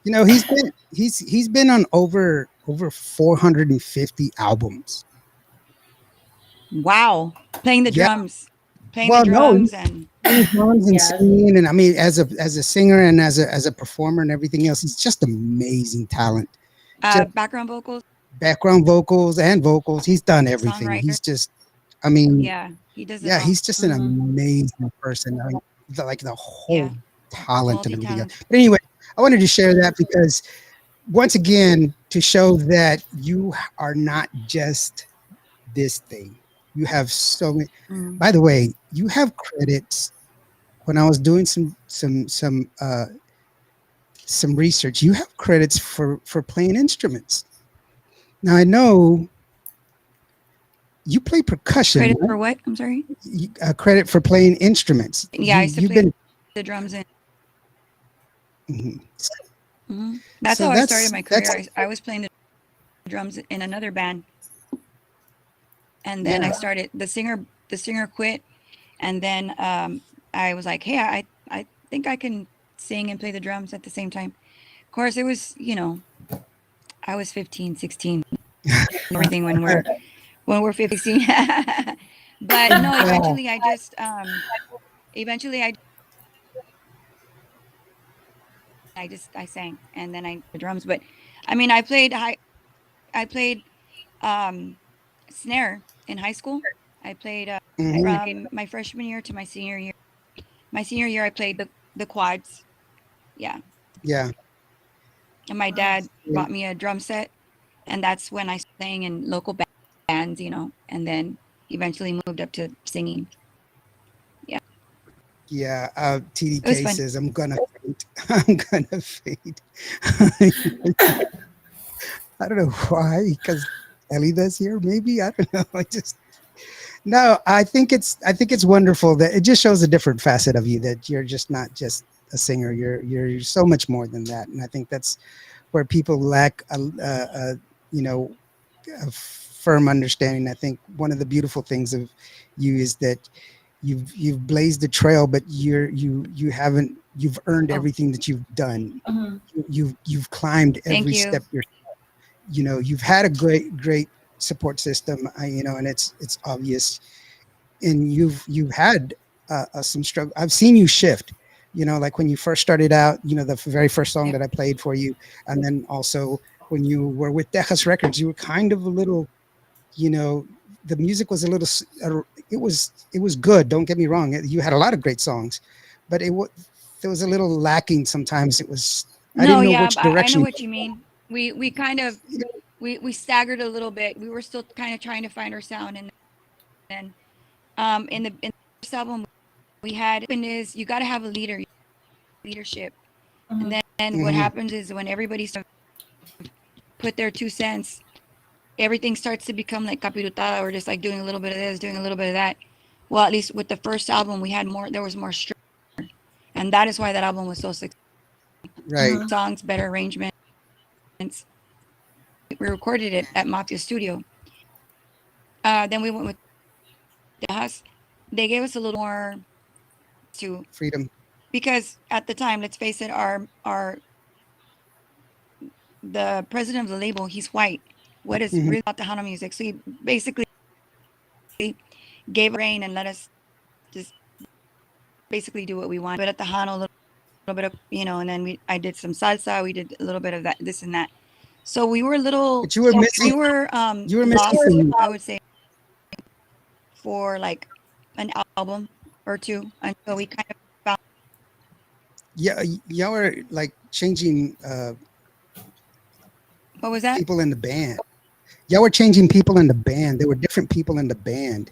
Speaker 1: You know, he's been on over 450 albums.
Speaker 3: Wow, playing the
Speaker 1: Yeah.
Speaker 3: drums, playing
Speaker 1: Well,
Speaker 3: the
Speaker 1: no,
Speaker 3: drums, and
Speaker 1: Songs and
Speaker 2: Yes.
Speaker 1: singing, and I mean, as a singer and as a performer and everything else, he's just amazing talent.
Speaker 3: Background vocals,
Speaker 1: background vocals and vocals. He's done everything.
Speaker 3: songwriter.
Speaker 1: He's just, I mean,
Speaker 3: Yeah, he does it
Speaker 1: yeah,
Speaker 3: all.
Speaker 1: he's just an amazing person. I mean, like the whole
Speaker 3: Yeah.
Speaker 1: talent and everything else.
Speaker 3: Multi-talented.
Speaker 1: But anyway, I wanted to share that because once again, to show that you are not just this thing. You have so many. By the way, you have credits. When I was doing some research, you have credits for playing instruments. Now I know you play percussion.
Speaker 3: Credit
Speaker 1: right?
Speaker 3: for what? I'm sorry.
Speaker 1: Credit for playing instruments.
Speaker 3: Yeah, I used to play the drums in. That's
Speaker 1: So
Speaker 3: how I started my career. I was playing the drums in another band, and then I started. The singer quit, and then I was like, hey, I think I can sing and play the drums at the same time. Of course, it was, I was 15, 16, everything when we're 15. But no, eventually I sang, and then I the drums. But I mean, I played snare in high school. I played from my freshman year to my senior year. My senior year, I played the quads. Yeah.
Speaker 1: Yeah.
Speaker 3: And my dad bought me a drum set, and that's when I sang in local bands, and then eventually moved up to singing. Yeah.
Speaker 1: Yeah. TDK says, I'm gonna faint. I'm gonna faint. I don't know why, because Elida's here, maybe. I don't know. I think it's wonderful that it just shows a different facet of you, that you're just not just a singer. You're so much more than that. And I think that's where people lack a firm understanding. I think one of the beautiful things of you is that you've blazed the trail, but you've earned everything that you've done. You've climbed every step you've had a great support system, and it's obvious, and you've had some struggle. I've seen you shift, like when you first started out, the very first song that I played for you, and then also when you were with Texas Records, you were kind of a little, the music was a little, it was good, don't get me wrong, you had a lot of great songs, but there was a little lacking sometimes. It was, I didn't know which direction.
Speaker 3: I know what you mean. We kind of we staggered a little bit. We were still kind of trying to find our sound, and then in the first album we had is you got to have a leadership, and then what happens is when everybody starts to put their 2 cents, everything starts to become like capirutada, or just like doing a little bit of this, doing a little bit of that. Well, at least with the first album, we had more. There was more structure, and that is why that album was so successful.
Speaker 1: Right.
Speaker 3: Songs, better arrangements. We recorded it at Mafia Studio. Then we went with Tejas. They gave us a little more to
Speaker 1: freedom,
Speaker 3: because at the time, let's face it, the president of the label, he's white. What is really about Tejano music? So he basically gave a rein and let us just basically do what we want. But at Tejano, a little bit of, and then I did some salsa. We did a little bit of that, this and that. So we were a little.
Speaker 1: But you were missing.
Speaker 3: You were
Speaker 1: lost,
Speaker 3: I would say, for like an album or two until we kind of found.
Speaker 1: Yeah, y'all were like changing.
Speaker 3: What was that?
Speaker 1: People in the band. Y'all were changing people in the band. There were different people in the band.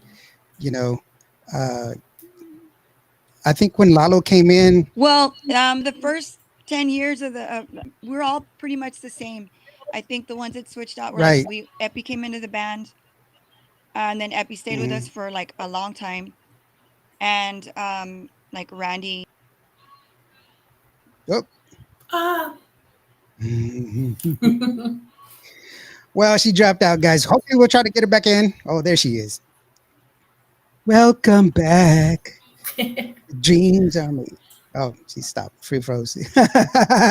Speaker 1: I think when Lalo came in.
Speaker 3: Well, the first 10 years of we're all pretty much the same. I think the ones that switched out were
Speaker 1: right.
Speaker 3: Epi came into the band, and then Epi stayed with us for like a long time, and like Randy.
Speaker 1: Oh. Well, she dropped out, guys. Hopefully we'll try to get her back in. Oh, there she is. Welcome back. Dreams are me. Oh, she stopped. Free froze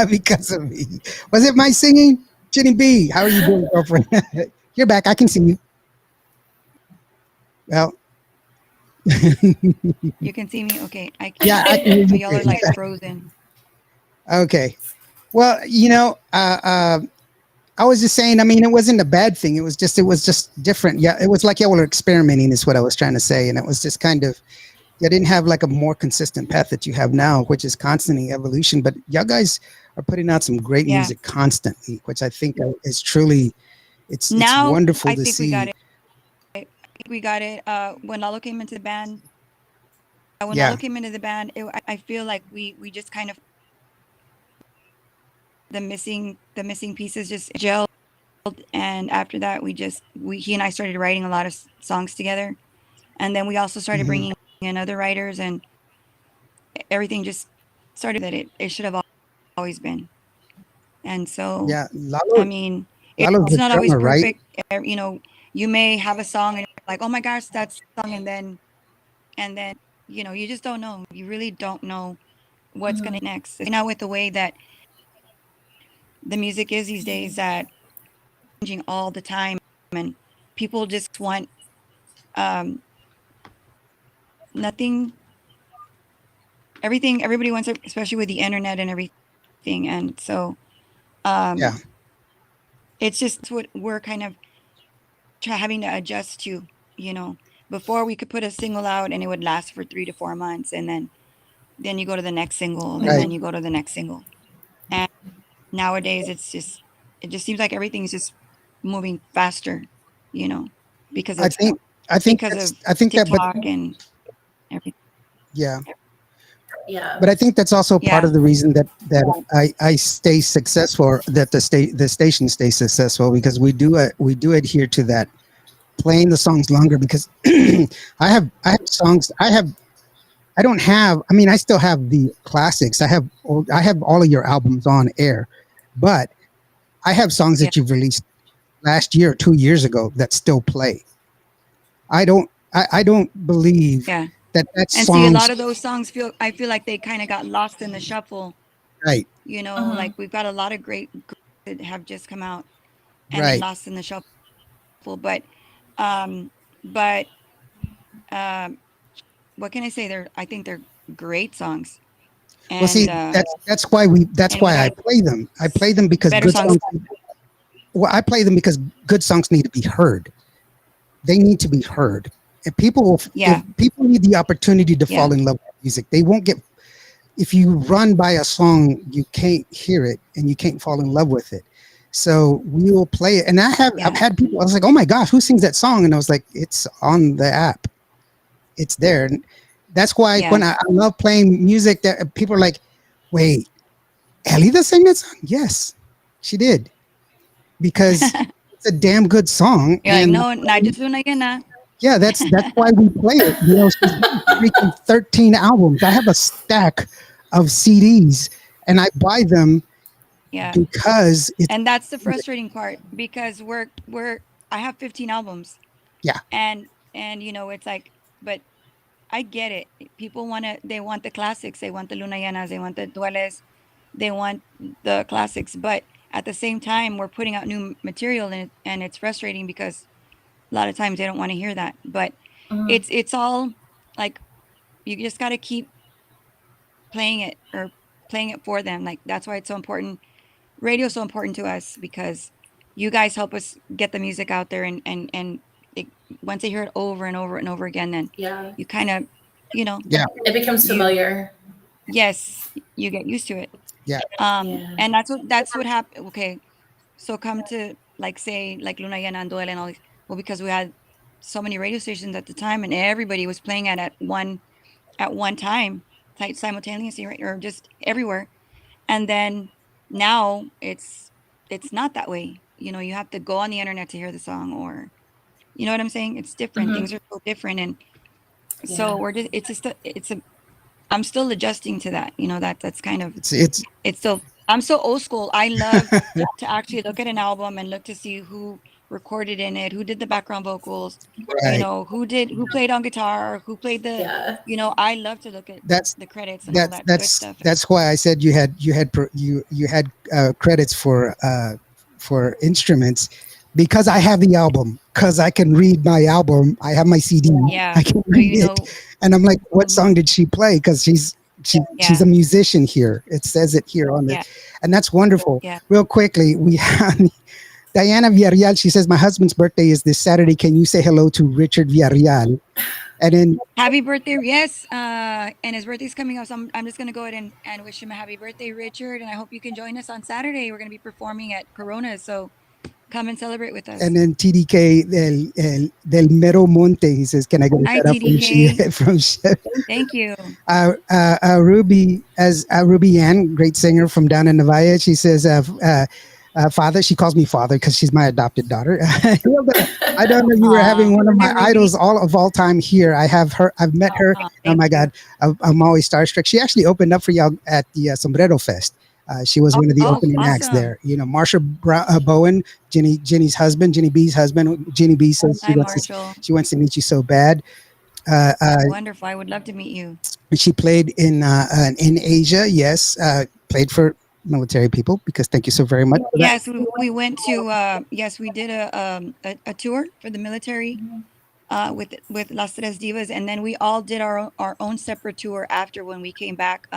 Speaker 1: because of me. Was it my singing? Jenny B, how are you doing, girlfriend? You're back. I can see you. Well.
Speaker 3: You can see me? Okay. I
Speaker 1: can. Yeah, I can hear you.
Speaker 3: Y'all are like frozen.
Speaker 1: Okay. Well, I was just saying, I mean, it wasn't a bad thing. It was just different. Yeah. It was like y'all were experimenting is what I was trying to say. And it was just kind of, you didn't have like a more consistent path that you have now, which is constantly evolution. But y'all guys are putting out some great music constantly, which I think is truly, it's wonderful to see.
Speaker 3: We got it. When Lalo came into the band, I feel like we just kind of the missing pieces just gelled, and after that he and I started writing a lot of songs together, and then we also started bringing in other writers, and everything just started that it should have always been. And so
Speaker 1: Lalo,
Speaker 3: I mean, it's not always perfect, right? You know, you may have a song and you're like, oh my gosh, that song, and then you know, you just don't know. You really don't know what's gonna next. You know, with the way that the music is these days, that changing all the time, and people just want nothing, everything, everybody wants it, especially with the internet and everything. And so it's just what we're kind of having to adjust to. You know, before we could put a single out and it would last for 3 to 4 months, and then you go to the next single, and then you go to the next single. And nowadays it just seems like everything's just moving faster, you know, because of TikTok and everything.
Speaker 1: Yeah. But I think that's also part of the reason that I stay successful, or that the station stays successful, because we do adhere to that, playing the songs longer, because I have songs. I don't have, I mean, I still have the classics. I have all of your albums on air, but I have songs that you've released last year or 2 years ago that still play. I don't believe that
Speaker 3: and
Speaker 1: songs,
Speaker 3: see, a lot of those songs I feel like they kind of got lost in the shuffle.
Speaker 1: Right.
Speaker 3: You know, like we've got a lot of great that have just come out and they lost in the shuffle. But what can I say? I think they're great songs. And,
Speaker 1: well, see, that's why I play them. I play them because good songs. Well, I play them because good songs need to be heard. They need to be heard, and people need the opportunity to fall in love with music. They won't get, if you run by a song, you can't hear it and you can't fall in love with it. So we will play it, and I've had people. I was like, "Oh my gosh, who sings that song?" And I was like, "It's on the app. It's there." And that's why when I love playing music, that people are like, "Wait, Elida sang that song?" Yes, she did, because it's a damn good song.
Speaker 3: You're and like, no, not just Luna again.
Speaker 1: Yeah, that's why we play it. You know, she's freaking 13 albums. I have a stack of CDs, and I buy them.
Speaker 3: Yeah,
Speaker 1: because
Speaker 3: and that's the frustrating part, because I have 15 albums.
Speaker 1: Yeah,
Speaker 3: and you know, it's like, but I get it. People they want the classics. They want the Luna Llenas. They want the Dueles. They want the classics. But at the same time, we're putting out new material, and it's frustrating because a lot of times they don't want to hear that. But it's all like, you just got to keep playing it for them. Like, that's why it's so important. Radio is so important to us, because you guys help us get the music out there, and once they hear it over and over and over again, then you kind of, you know,
Speaker 2: it becomes familiar.
Speaker 3: Yes, you get used to it. And that's what happened. Okay, so come to, like, say, like Luna Llena and Duele and all these. Well, because we had so many radio stations at the time, and everybody was playing it at one time, simultaneously, right, or just everywhere. And then now it's not that way. You know, you have to go on the internet to hear the song, or, you know what I'm saying? It's different. Things are so different. And so I'm still adjusting to that. You know, that's kind of, it's still, I'm so old school. I love to actually look at an album and look to see who recorded in it, who did the background vocals, you know, who played on guitar, who played the, you know, I love to look at the credits and all that good stuff.
Speaker 1: That's why I said you had credits for instruments, because I have the album, because I can read my album. I have my CD.
Speaker 3: Yeah,
Speaker 1: I can read it, and I'm like, what song did she play? Because she's a musician here. It says it here on the, and that's wonderful. Real quickly, we have Diana Villarreal, she says, my husband's birthday is this Saturday. Can you say hello to Richard Villarreal? And then
Speaker 3: happy birthday. Yes. And his birthday's coming up. So I'm just going to go ahead and wish him a happy birthday, Richard. And I hope you can join us on Saturday. We're going to be performing at Corona. So come and celebrate with us.
Speaker 1: And then TDK del Mero Monte, he says, can I get a
Speaker 3: Hi,
Speaker 1: shout out
Speaker 3: TDK.
Speaker 1: from Chef?
Speaker 3: Thank you.
Speaker 1: Ruby, Ruby Ann, great singer from down in Nevada. She says, father, she calls me father because she's my adopted daughter. I don't know, you were having one of my idols of all time here. I've met her. Oh my God, I'm always starstruck. She actually opened up for y'all at the Sombrero Fest. She was one of the opening acts there. You know, Marsha Bowen, Jenny's husband, Jenny B's husband. Jenny B says she wants to meet you so bad.
Speaker 3: Wonderful. I would love to meet you.
Speaker 1: She played in Asia. Yes, played for military people because thank you so very much.
Speaker 3: Yes, we went to. Yes, we did a tour for the military with Las Tres Divas, and then we all did our own separate tour after when we came back.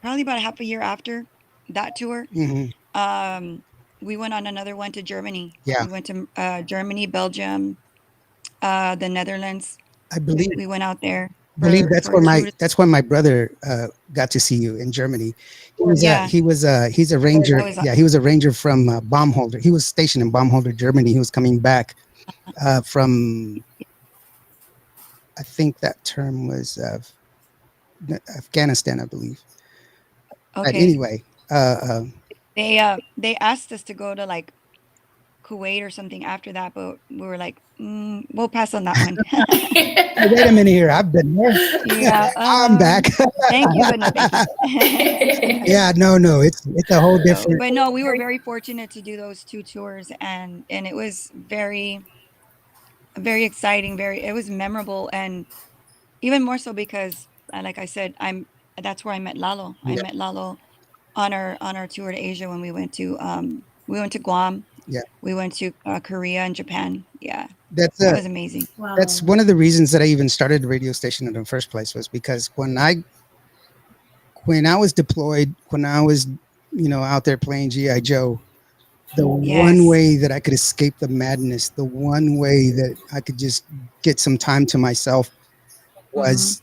Speaker 3: Probably about half a year after that tour.
Speaker 1: Mm-hmm.
Speaker 3: We went on another one to Germany.
Speaker 1: Yeah,
Speaker 3: we went to Germany, Belgium, the Netherlands.
Speaker 1: I believe
Speaker 3: we went out there.
Speaker 1: I believe that's when my brother got to see you in Germany. He's a ranger. He was a ranger from Baumholder. He was stationed in Baumholder, Germany. He was coming back from, I think that term was Afghanistan, I believe.
Speaker 3: Okay.
Speaker 1: But anyway,
Speaker 3: they asked us to go to like Kuwait or something after that, but we were like, we'll pass on that one.
Speaker 1: Wait a minute here, I've been there.
Speaker 3: Yeah,
Speaker 1: I'm back.
Speaker 3: Thank you, but no, thank you.
Speaker 1: Yeah, no, it's a whole different.
Speaker 3: But no, we were very fortunate to do those two tours, and it was very, very exciting. It was memorable, and even more so because, like I said, that's where I met Lalo. I met Lalo on our tour to Asia when we went to Guam.
Speaker 1: Yeah,
Speaker 3: we went to Korea and Japan. Yeah,
Speaker 1: that
Speaker 3: was amazing.
Speaker 2: Wow.
Speaker 1: That's one of the reasons that I even started the radio station in the first place, was because when I was deployed, when I was out there playing GI Joe, the one way that I could escape the madness, the one way that I could just get some time to myself was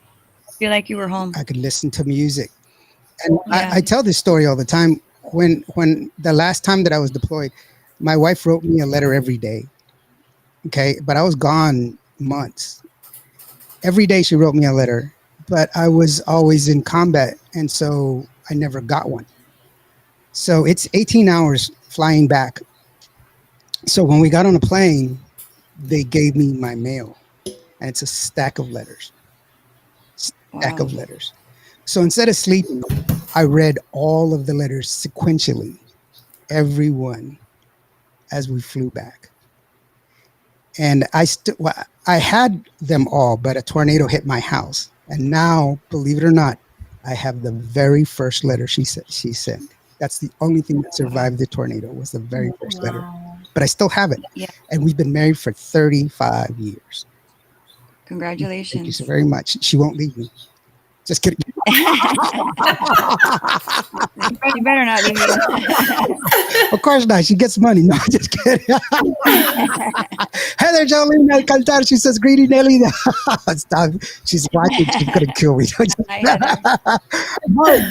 Speaker 3: feel like you were home.
Speaker 1: I could listen to music. And I tell this story all the time. When the last time that I was deployed, my wife wrote me a letter every day. Okay. But I was gone months. Every day she wrote me a letter, but I was always in combat. And so I never got one. So it's 18 hours flying back. So when we got on a plane, they gave me my mail, and it's a stack of letters. So instead of sleeping, I read all of the letters sequentially, every one, as we flew back. And I had them all, but a tornado hit my house. And now, believe it or not, I have the very first letter she sent. That's the only thing that survived the tornado, was the very first letter. But I still have it. Yeah. And we've been married for 35 years.
Speaker 3: Congratulations.
Speaker 1: Thank you so very much. She won't leave me. Just kidding.
Speaker 3: You better not leave me.
Speaker 1: Of course not. She gets money. No, just kidding. Heather Jolene Alcantar, she says, greeting Elida. Stop. She's watching. She's going to kill me.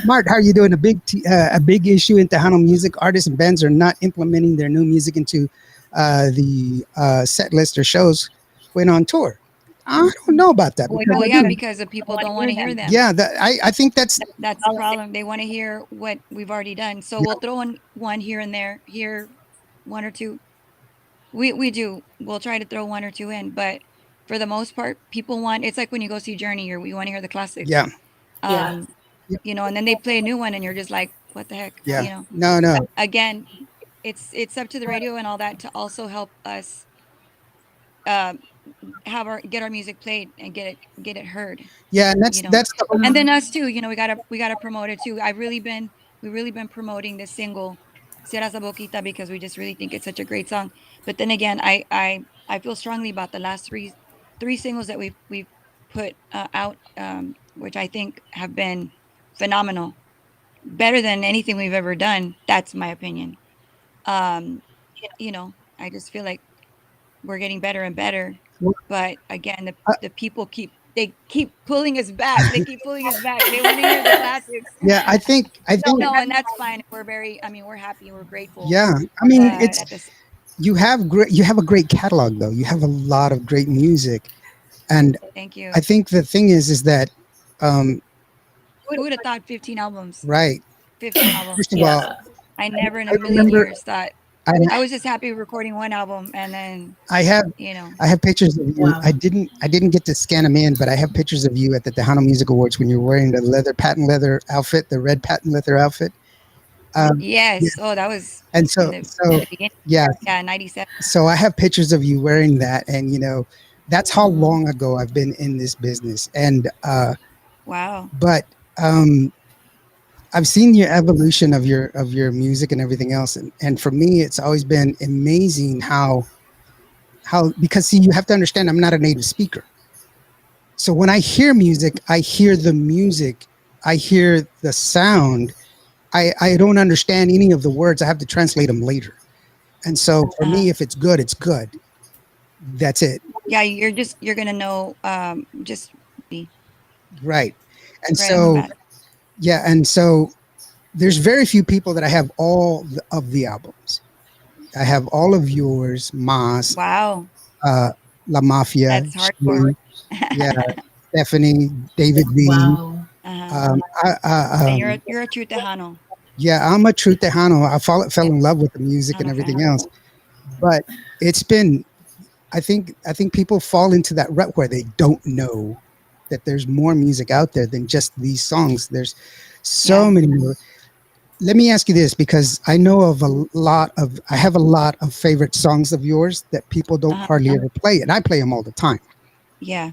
Speaker 1: Mark, how are you doing? A big issue in Tejano music. Artists and bands are not implementing their new music into the set list or shows when on tour. I don't know about that.
Speaker 3: Well, yeah, because the people don't want to hear them.
Speaker 1: Yeah, I think that's
Speaker 3: the problem. They want to hear what we've already done. So we'll throw in one here and there, here, one or two. We do. We'll try to throw one or two in, but for the most part, people want. It's like when you go see Journey, you want to hear the classics.
Speaker 1: Yeah.
Speaker 3: And then they play a new one, and you're just like, what the heck?
Speaker 1: Yeah. No.
Speaker 3: Again, it's up to the radio and all that to also help us. Get our music played and get it heard.
Speaker 1: Yeah, and that's
Speaker 3: and then us too. We gotta promote it too. We've really been promoting this single, Cierras la Boquita, because we just really think it's such a great song. But then again, I feel strongly about the last three singles that we've put out, which I think have been phenomenal, better than anything we've ever done. That's my opinion. I just feel like we're getting better and better.
Speaker 1: Well,
Speaker 3: But again,
Speaker 1: uh,
Speaker 3: the people keep pulling us back. They keep pulling us back. They want to hear the classics.
Speaker 1: yeah, I
Speaker 3: No,
Speaker 1: think,
Speaker 3: no, and that's fine. We're happy, we're grateful.
Speaker 1: yeah. I mean,
Speaker 3: But
Speaker 1: it's
Speaker 3: at this,
Speaker 1: you have a great catalog though. You have a lot of great music, and
Speaker 3: thank
Speaker 1: I
Speaker 3: you.
Speaker 1: think the thing is that, um,
Speaker 3: Who would have thought 15 albums?
Speaker 1: right.
Speaker 3: 15 albums.
Speaker 1: First of all,
Speaker 2: Yeah.
Speaker 3: I never in a
Speaker 1: I
Speaker 3: million
Speaker 1: remember
Speaker 3: years thought.
Speaker 1: I
Speaker 3: I was just happy recording one album, and then
Speaker 1: I have
Speaker 3: you know,
Speaker 1: I have pictures of you.
Speaker 2: Wow.
Speaker 1: I didn't get to scan them in, but I have pictures of you at the Tejano Music Awards when you were wearing the patent leather outfit, the red patent leather outfit. Yeah.
Speaker 3: yes. Oh, that was
Speaker 1: And
Speaker 3: in
Speaker 1: so
Speaker 3: the beginning.
Speaker 1: yeah,
Speaker 3: Yeah, 97.
Speaker 1: so I have pictures of you wearing that, and that's how
Speaker 2: Mhm.
Speaker 1: long ago I've been in this business. And
Speaker 3: Wow.
Speaker 1: but I've seen your evolution of your music and everything else, and for me, it's always been amazing how because see, you have to understand, I'm not a native speaker. So when I hear music, I hear the music, I hear the sound. I don't understand any of the words. I have to translate them later. And so for me, if it's good, it's good. That's it.
Speaker 3: Yeah, you're gonna know just be
Speaker 1: Right. And
Speaker 3: right off the
Speaker 1: so,
Speaker 3: bat.
Speaker 1: yeah. And so there's very few people that I have of the albums. I have all of yours, Mas,
Speaker 3: Wow,
Speaker 1: uh, La Mafia,
Speaker 3: that's hardcore.
Speaker 1: Shin, yeah, Stephanie, David V.
Speaker 2: Wow.
Speaker 3: Uh-huh.
Speaker 1: Um, I,
Speaker 3: And
Speaker 1: I, um,
Speaker 3: you're a true Tejano.
Speaker 1: yeah, I'm a true Tejano. Fell
Speaker 3: Yeah,
Speaker 1: in love with the music and
Speaker 3: Tejano
Speaker 1: everything
Speaker 3: fan.
Speaker 1: else. But it's been, I think people fall into that rut where they don't know that there's more music out there than just these songs. There's so
Speaker 3: Yeah.
Speaker 1: many more. Let me ask you this, because I know of I have a lot of favorite songs of yours that people don't
Speaker 3: Uh-huh.
Speaker 1: hardly ever play, and I play them all the time.
Speaker 3: Yeah.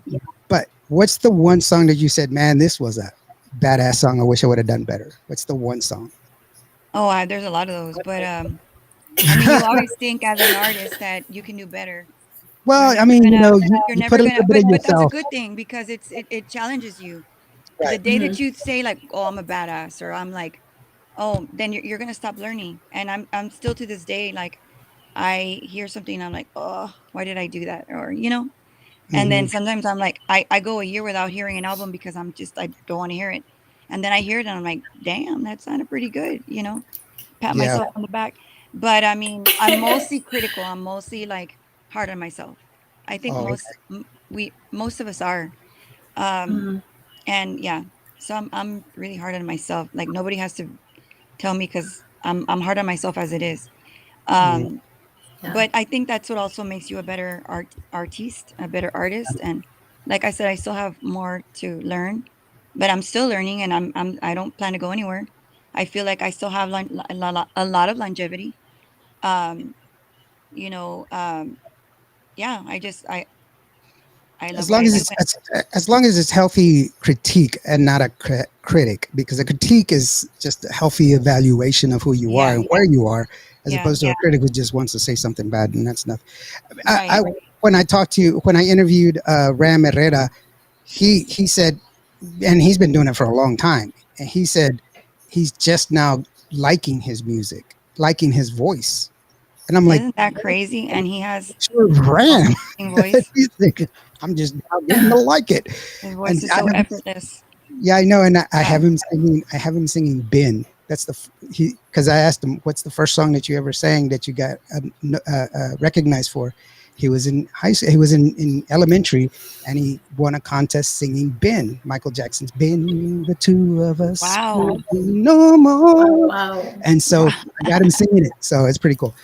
Speaker 1: But what's the one song that you said, man, this was a badass song? I wish I would have done better. What's the one song?
Speaker 3: Oh, there's a lot of those, but I mean, you always think as an artist that you can do better. You're
Speaker 1: Well, I
Speaker 3: never
Speaker 1: mean,
Speaker 3: gonna. You're
Speaker 1: you put
Speaker 3: never
Speaker 1: a
Speaker 3: gonna.
Speaker 1: little bit of
Speaker 3: But that's a
Speaker 1: yourself.
Speaker 3: good thing because it challenges you. The
Speaker 1: Right.
Speaker 3: day that
Speaker 2: Mhm.
Speaker 3: you say like, "Oh, I'm a badass," or "I'm like," oh, then you're gonna stop learning. And I'm still to this day like I hear something and I'm like, "Oh, why did I do that?" Or and then
Speaker 1: Hmm.
Speaker 3: sometimes I'm like, I go a year without hearing an album because I don't want to hear it. And then I hear it and I'm like, damn, that sounded pretty good. Pat
Speaker 1: Yeah.
Speaker 3: myself on the back. But I mean, I'm mostly critical. I'm mostly like hard on myself. I think
Speaker 1: Oh,
Speaker 3: most of us are. Um,
Speaker 2: Mhm.
Speaker 3: and yeah, so I'm really hard on myself. Like nobody has to tell me because I'm hard on myself as it is.
Speaker 1: mm,
Speaker 3: Um,
Speaker 2: Yeah.
Speaker 3: but I think that's what also makes you a better artist, a better artist. And like I said, I still have more to learn, but I'm still learning, and I don't plan to go anywhere. I feel like I still have a lot of longevity. Um, you know, yeah, I love
Speaker 1: as
Speaker 3: what
Speaker 1: long
Speaker 3: I
Speaker 1: as
Speaker 3: do.
Speaker 1: it's as long as it's healthy critique and not a critic, because a critique is just a healthy evaluation of who you are
Speaker 3: Yeah,
Speaker 1: and where you are, as
Speaker 3: yeah,
Speaker 1: opposed to a critic who just wants to say something bad, and that's nothing. I
Speaker 3: right.
Speaker 1: when I talked to when I interviewed Ram Herrera, he said, and he's been doing it for a long time, and he said he's just now liking his music, liking his voice, and I'm like,
Speaker 3: Isn't that crazy? And he has
Speaker 1: sure,
Speaker 3: an
Speaker 1: Ram.
Speaker 3: amazing voice.
Speaker 1: He's thinking, I'm just now getting to like it.
Speaker 3: His
Speaker 1: And
Speaker 3: voice is so effortless.
Speaker 1: yeah, I know, and I
Speaker 3: Yeah.
Speaker 1: have him singing. I have him singing "Bin." That's he because I asked him, "What's the first song that you ever sang that you got recognized for?" He was in high school. He was in elementary, and he won a contest singing "Bin." Michael Jackson's "Bin." The two of us
Speaker 3: Wow.
Speaker 1: will be no more.
Speaker 2: Wow.
Speaker 1: And so
Speaker 3: Wow.
Speaker 1: I got him singing it. So it's pretty cool.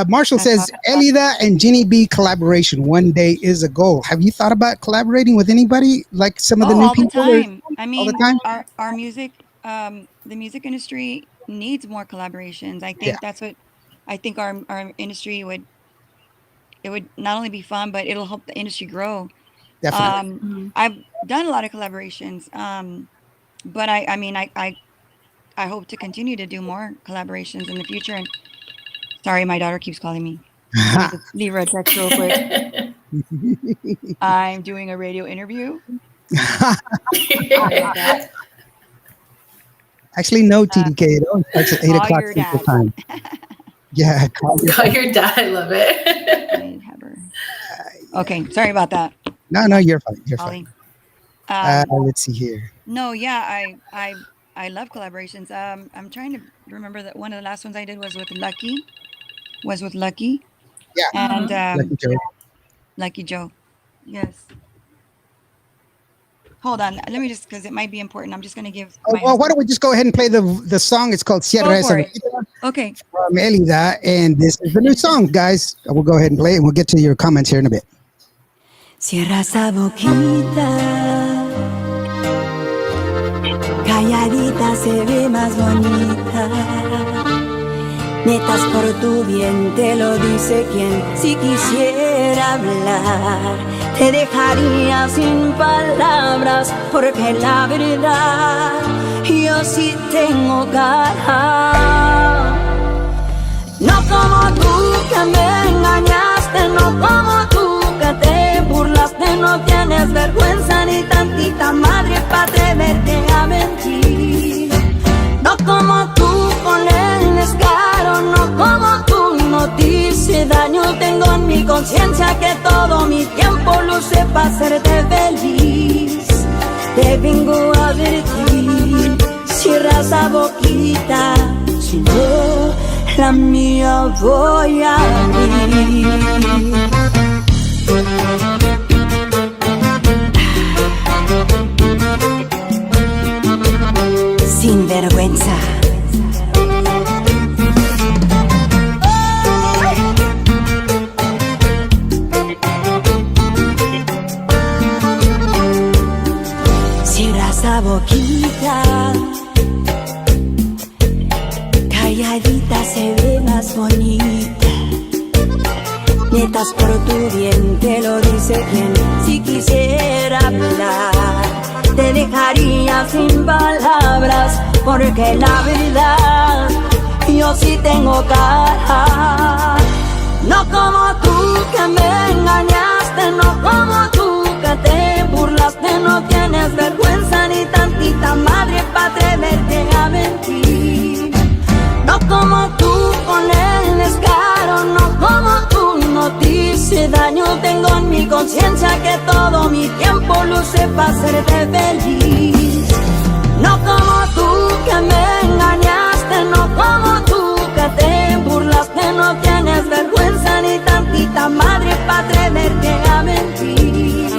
Speaker 1: Marshall
Speaker 3: That's
Speaker 1: says,
Speaker 3: awesome.
Speaker 1: Elida and Ginny B collaboration one day is a goal. Have you thought about collaborating with anybody, like some of the
Speaker 3: Oh,
Speaker 1: new
Speaker 3: all the
Speaker 1: people? Or
Speaker 3: time. I
Speaker 1: all the
Speaker 3: mean,
Speaker 1: time?
Speaker 3: our music, the music industry needs more collaborations. I
Speaker 1: Yeah,
Speaker 3: think that's what I think our industry would not only be fun, but it'll help the industry grow.
Speaker 1: definitely.
Speaker 2: Mhm.
Speaker 3: I've done a lot of collaborations. But I mean, I hope to continue to do more collaborations in the future. And sorry, my daughter keeps calling me. Let me just leave her a text real quick. I'm doing a radio interview. Sorry about that.
Speaker 1: Actually, no, TDK. It always starts at 8
Speaker 3: Call
Speaker 1: o'clock
Speaker 3: your
Speaker 1: Central
Speaker 3: dad.
Speaker 1: Time. Yeah.
Speaker 2: Call your dad. I love it.
Speaker 3: I have her. Okay, sorry about that.
Speaker 1: No, you're fine. You're
Speaker 3: Ollie.
Speaker 1: fine. Let's see here.
Speaker 3: No, yeah, I love collaborations. I'm trying to remember that one of the last ones I did was with Lucky.
Speaker 1: Yeah.
Speaker 3: And
Speaker 1: Lucky Joe.
Speaker 3: Lucky Joe. Yes. Hold on. Let me just, because it might be important. I'm just going to give.
Speaker 1: Well, why don't we just go ahead and play the song? It's called Sierra Esa Boquita
Speaker 3: Okay.
Speaker 1: from Elida, and this is the new song, guys. We'll go ahead and play it, and we'll get to your comments here in a bit.
Speaker 4: Cierra esa boquita, calladita se ve más bonita. Netas por tu bien te lo dice quien si quisiera hablar te dejaría sin palabras porque la verdad yo sí tengo cara. No como tú que me engañaste, no como tú que te burlaste, no tienes vergüenza ni tantita madre para atreverte a mentir. No como tú con el descaro, no como tú no te hice daño. Tengo en mi conciencia que todo mi tiempo lo usé para hacerte feliz. Te vengo a advertir, cierra esa boquita, si no la mía voy a abrir. Sin vergüenza. Cierra esa boquita, calladita se ve más bonita. Netas por tu bien te lo dice quien si quisiera hablar te dejaría sin palabras porque la verdad yo sí tengo cara. No como tú que me engañaste, no como tú que te burlaste, no tienes vergüenza ni tantita madre para atreverte a mentir. No como tú con el descaro, no como tú no te hice daño. Tengo en mi conciencia que todo mi tiempo lo usé para hacerte feliz. No como tú que me engañaste, no como tú que te burlaste, no tienes vergüenza ni tantita madre para atreverte a mentir.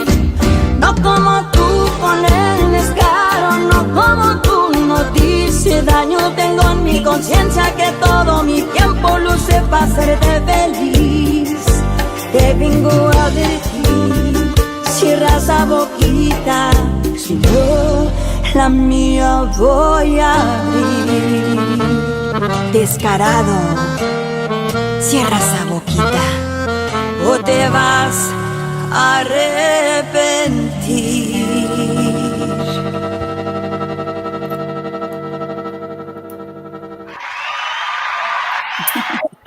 Speaker 4: No como tú con el descaro, no como tú no te hice daño. Tengo en mi conciencia que todo mi tiempo lo usé para hacerte feliz. Te vengo a advertir, cierra esa boquita, si no la mía voy a abrir. Descarado, cierra esa boquita o te vas a arrepentir.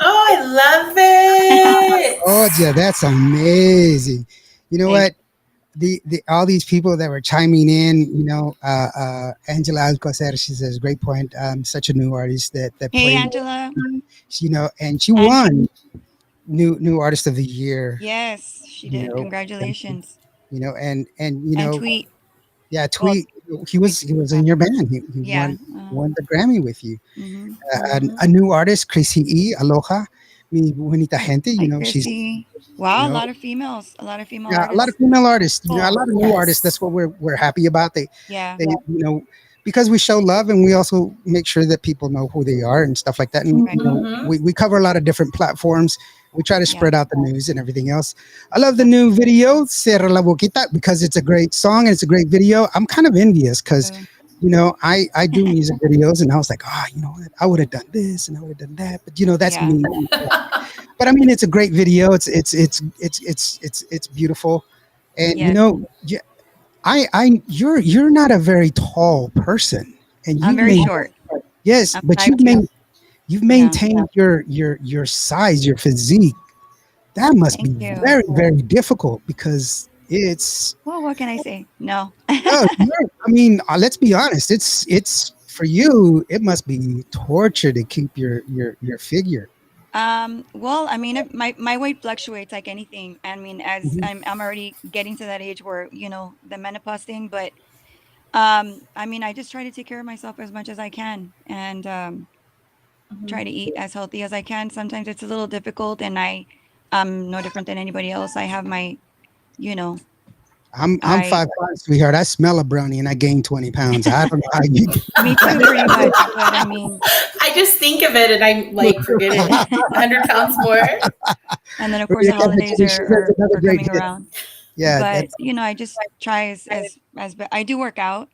Speaker 2: Oh, I love it.
Speaker 1: Oh, yeah, that's amazing. You know what? The all these people that were chiming in, Angela Alcocer, she says, great point. Such a new artist that
Speaker 3: Hey,
Speaker 1: played,
Speaker 3: Angela.
Speaker 1: and she won new artist of the year.
Speaker 3: Yes, she did. Congratulations.
Speaker 1: And
Speaker 3: Tweet.
Speaker 1: Yeah, Tweet. He was in your band. He won the Grammy with you.
Speaker 3: Mm-hmm.
Speaker 1: A new artist, Chrissy E. Aloha, mi bonita gente. She's
Speaker 3: wow, a lot of females.
Speaker 1: Yeah,
Speaker 3: Artists.
Speaker 1: a lot of female artists.
Speaker 3: Cool.
Speaker 1: A lot of new artists. That's what we're happy about. They because we show love and we also make sure that people know who they are and stuff like that. And we cover a lot of different platforms. We try to spread out the news and everything else. I love the new video, Cierra la Boquita, because it's a great song and it's a great video. I'm kind of envious because, I do music videos and I was like, I would have done this and I would have done that. But that's me. But I mean, it's a great video. It's beautiful, and you're not a very tall person, and
Speaker 3: I'm very short.
Speaker 1: Yes,
Speaker 3: I'm
Speaker 1: but
Speaker 3: 5'2".
Speaker 1: you've maintained your size, your physique. That must be very, very difficult because it's.
Speaker 3: Well, what can I say? No.
Speaker 1: I mean, let's be honest. It's for you. It must be torture to keep your figure.
Speaker 3: Well, I mean, my weight fluctuates like anything. I mean, as
Speaker 1: Mhm.
Speaker 3: I'm already getting to that age where, the menopause thing, but I mean, I just try to take care of myself as much as I can, and try to eat as healthy as I can. Sometimes it's a little difficult, and I'm no different than anybody else. I have my, you know,
Speaker 1: I'm
Speaker 3: I
Speaker 1: 5'5", sweetheart. I smell a brownie and I gained 20 pounds. I don't know how you do.
Speaker 3: me too, pretty much. But I mean,
Speaker 2: I just think of it and I'm like, forget it. 100 pounds more.
Speaker 3: and then of course
Speaker 1: Maria
Speaker 3: the
Speaker 1: Kevin,
Speaker 3: holidays
Speaker 1: she has another
Speaker 3: are
Speaker 1: great
Speaker 3: coming
Speaker 1: hit.
Speaker 3: around.
Speaker 1: Yeah,
Speaker 3: But
Speaker 1: that's
Speaker 3: I just try I do work out.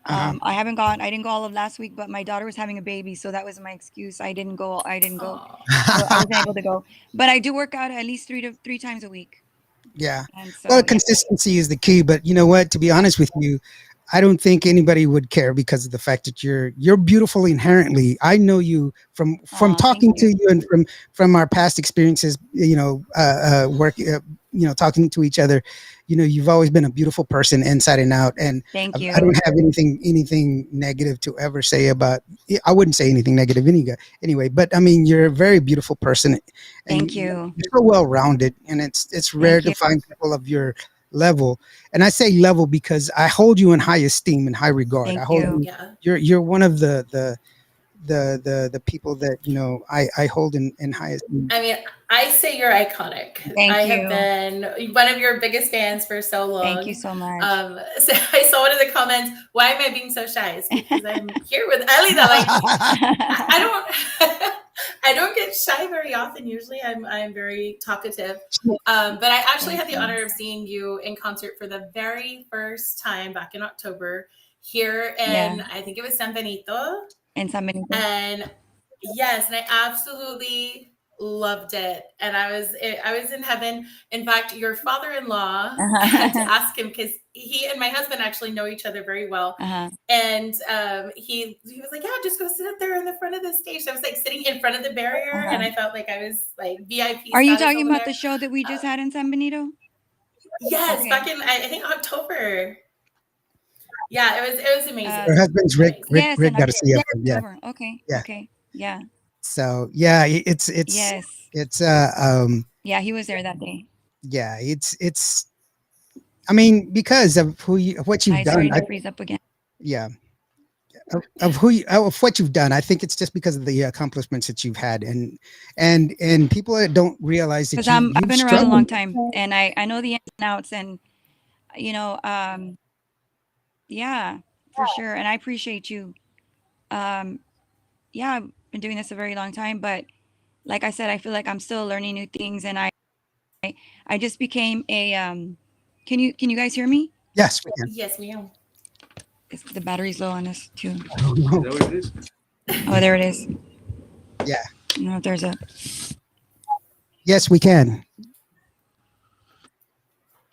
Speaker 1: uh-huh.
Speaker 3: I didn't go all of last week, but my daughter was having a baby, so that was my excuse. I didn't go.
Speaker 2: Aw.
Speaker 3: So I wasn't able to go. But I do work out at least three times a week.
Speaker 1: Yeah.
Speaker 3: And
Speaker 1: Well,
Speaker 3: so yeah.
Speaker 1: consistency is the key, but you know what? To be honest with you, I don't think anybody would care because of the fact that you're beautiful inherently. I know you from
Speaker 3: Oh, thank
Speaker 1: talking to
Speaker 3: you.
Speaker 1: you and from our past experiences. Work. Talking to each other. You've always been a beautiful person inside and out, and
Speaker 3: Thank
Speaker 1: I don't
Speaker 3: you.
Speaker 1: have anything negative to ever say about. I wouldn't say anything negative anyway. But I mean, you're a very beautiful person, and
Speaker 3: Thank you.
Speaker 1: you're so well rounded, and it's rare
Speaker 3: Thank
Speaker 1: to
Speaker 3: you.
Speaker 1: find people of your level. And I say level because I hold you in high esteem and high regard. I
Speaker 3: Thank
Speaker 1: hold
Speaker 3: you.
Speaker 1: you.
Speaker 2: Yeah.
Speaker 1: You're one of the people that I hold in high esteem.
Speaker 2: I mean, I say you're iconic.
Speaker 3: Thank
Speaker 2: I have
Speaker 3: you.
Speaker 2: been one of your biggest fans for so
Speaker 3: Thank you
Speaker 2: long.
Speaker 3: so much.
Speaker 2: So I saw one of the comments, why am I being so shy? It's because I'm here with Elida. Like, I don't I don't get shy very often. Usually I'm very talkative. But I actually
Speaker 3: Thank
Speaker 2: had the
Speaker 3: you.
Speaker 2: honor of seeing you in concert for the very first time back in October here
Speaker 3: Yeah.
Speaker 2: in, I think it was San Benito.
Speaker 3: And San Benito.
Speaker 2: And yes, and I absolutely loved it. And I was in heaven. In fact, your father-in-law, I had to ask him because he and my husband actually know each other very well. And he was like, yeah, just go sit up there in the front of the stage. So I was like sitting in front of the barrier, and I felt like I was like VIP
Speaker 3: Are you
Speaker 2: status
Speaker 3: talking
Speaker 2: over
Speaker 3: about
Speaker 2: there.
Speaker 3: the show that we just had in San Benito?
Speaker 2: Yes,
Speaker 3: Okay.
Speaker 2: back in I think October. Yeah, it was amazing.
Speaker 1: Her husband's Rick
Speaker 3: Yes,
Speaker 1: Rick
Speaker 3: in
Speaker 1: Garcia. Yeah,
Speaker 3: October. Okay.
Speaker 1: yeah.
Speaker 3: Okay. Yeah.
Speaker 1: So yeah, it's
Speaker 3: Yes.
Speaker 1: yeah,
Speaker 3: he was there that day.
Speaker 1: it's I mean, because of what you've
Speaker 3: I
Speaker 1: done.
Speaker 3: started to freeze up again.
Speaker 1: Yeah. Of what you've done. I think it's just because of the accomplishments that you've had, and people that don't realize that
Speaker 3: Because
Speaker 1: you've
Speaker 3: I've been around a
Speaker 1: struggled.
Speaker 3: long time, and I know the ins and outs, and yeah, for sure. And I appreciate you. Yeah, I've been doing this a very long time, but like I said, I feel like I'm still learning new things, and I just became a can you guys hear me?
Speaker 1: Yes, we can.
Speaker 2: Yes, ma'am.
Speaker 3: The battery's low on this too.
Speaker 1: I don't know.
Speaker 6: Is that what it is?
Speaker 3: Oh, there it is.
Speaker 1: Yeah.
Speaker 3: I don't know if there's a
Speaker 1: Yes, we can.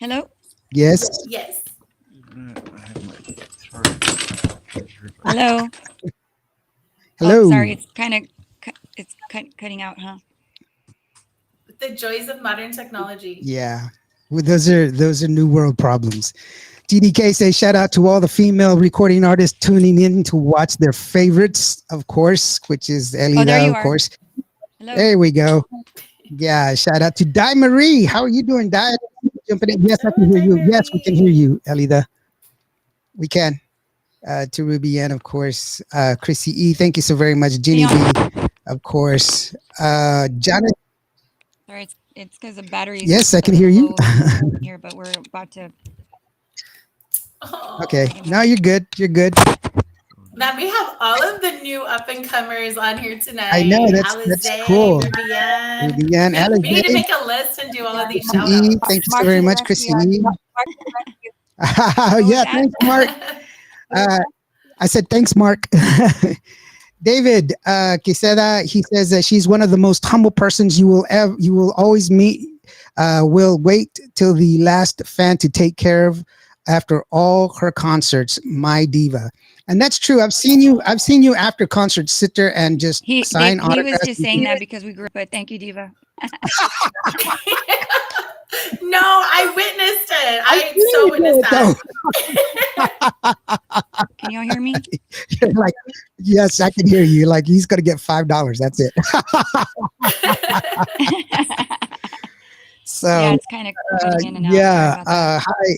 Speaker 3: hello.
Speaker 1: Yes.
Speaker 2: Yes.
Speaker 3: Hello.
Speaker 1: Hello.
Speaker 3: Oh, sorry, it's kind of cutting out, huh?
Speaker 2: The joys of modern technology.
Speaker 1: Yeah. Well, those are new world problems. TDK says shout out to all the female recording artists tuning in to watch their favorites, of course, which is Elida,
Speaker 3: there you
Speaker 1: of
Speaker 3: are.
Speaker 1: course.
Speaker 3: Hello.
Speaker 1: There we go. Yeah, shout out to Di Marie. How are you doing, Di? Jumping in. Yes, I can hear you. Yes, we can hear you, Elida. We can. To Ruby and of course, Chrissy E. Thank you so very much. Ginny B, of course. Janet.
Speaker 3: Sorry, it's because the battery.
Speaker 1: Yes, I can hear you.
Speaker 3: Here, but we're about to.
Speaker 2: Oh.
Speaker 1: Okay, now you're good. You're good.
Speaker 2: Man, we have all of the new up and comers on here tonight.
Speaker 1: I know that's
Speaker 2: Alize,
Speaker 1: cool.
Speaker 2: Rubian.
Speaker 1: Rubian, Alize.
Speaker 2: We need to make a list and do all of these
Speaker 1: Chrissy
Speaker 2: shout
Speaker 1: E.
Speaker 2: outs.
Speaker 1: Thank you so very much, Chrissy E. Yeah, thanks, Mark. I said thanks, Mark. David Queseda, he says that she's one of the most humble persons you will always meet. Will wait till the last fan to take care of after all her concerts. My diva, and that's true. I've seen you after concerts sit there and just sign
Speaker 3: he
Speaker 1: autographs.
Speaker 3: was just saying that because we grew up. But thank you, diva.
Speaker 2: No, I witnessed it. I so witnessed that.
Speaker 3: Can Can y'all hear me?
Speaker 1: You're like, yes, I can hear you. Like, he's going to get $5. That's it. So,
Speaker 3: yeah, it's kind of cutting in and out.
Speaker 1: yeah. Hi.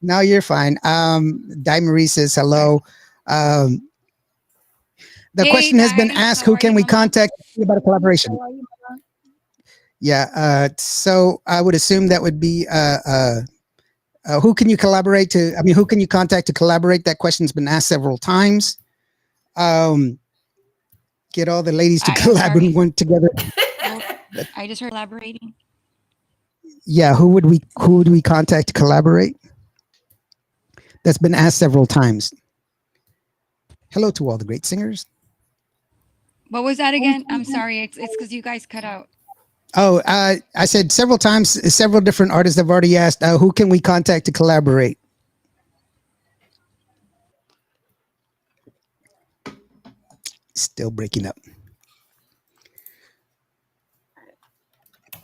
Speaker 1: No, you're fine. Di Marie says hello. The question has been asked, who can we contact about a collaboration? Yeah. So I would assume that would be who can you collaborate to? I mean, who can you contact to collaborate? That question's been asked several times. Get all the ladies to collaborate one together.
Speaker 3: I just heard collaborating.
Speaker 1: Yeah, who would we contact to collaborate? That's been asked several times. Hello to all the great singers.
Speaker 3: What was that again? I'm sorry. It's because you guys cut out.
Speaker 1: Oh, I said several times, several different artists have already asked, who can we contact to collaborate? Still breaking up.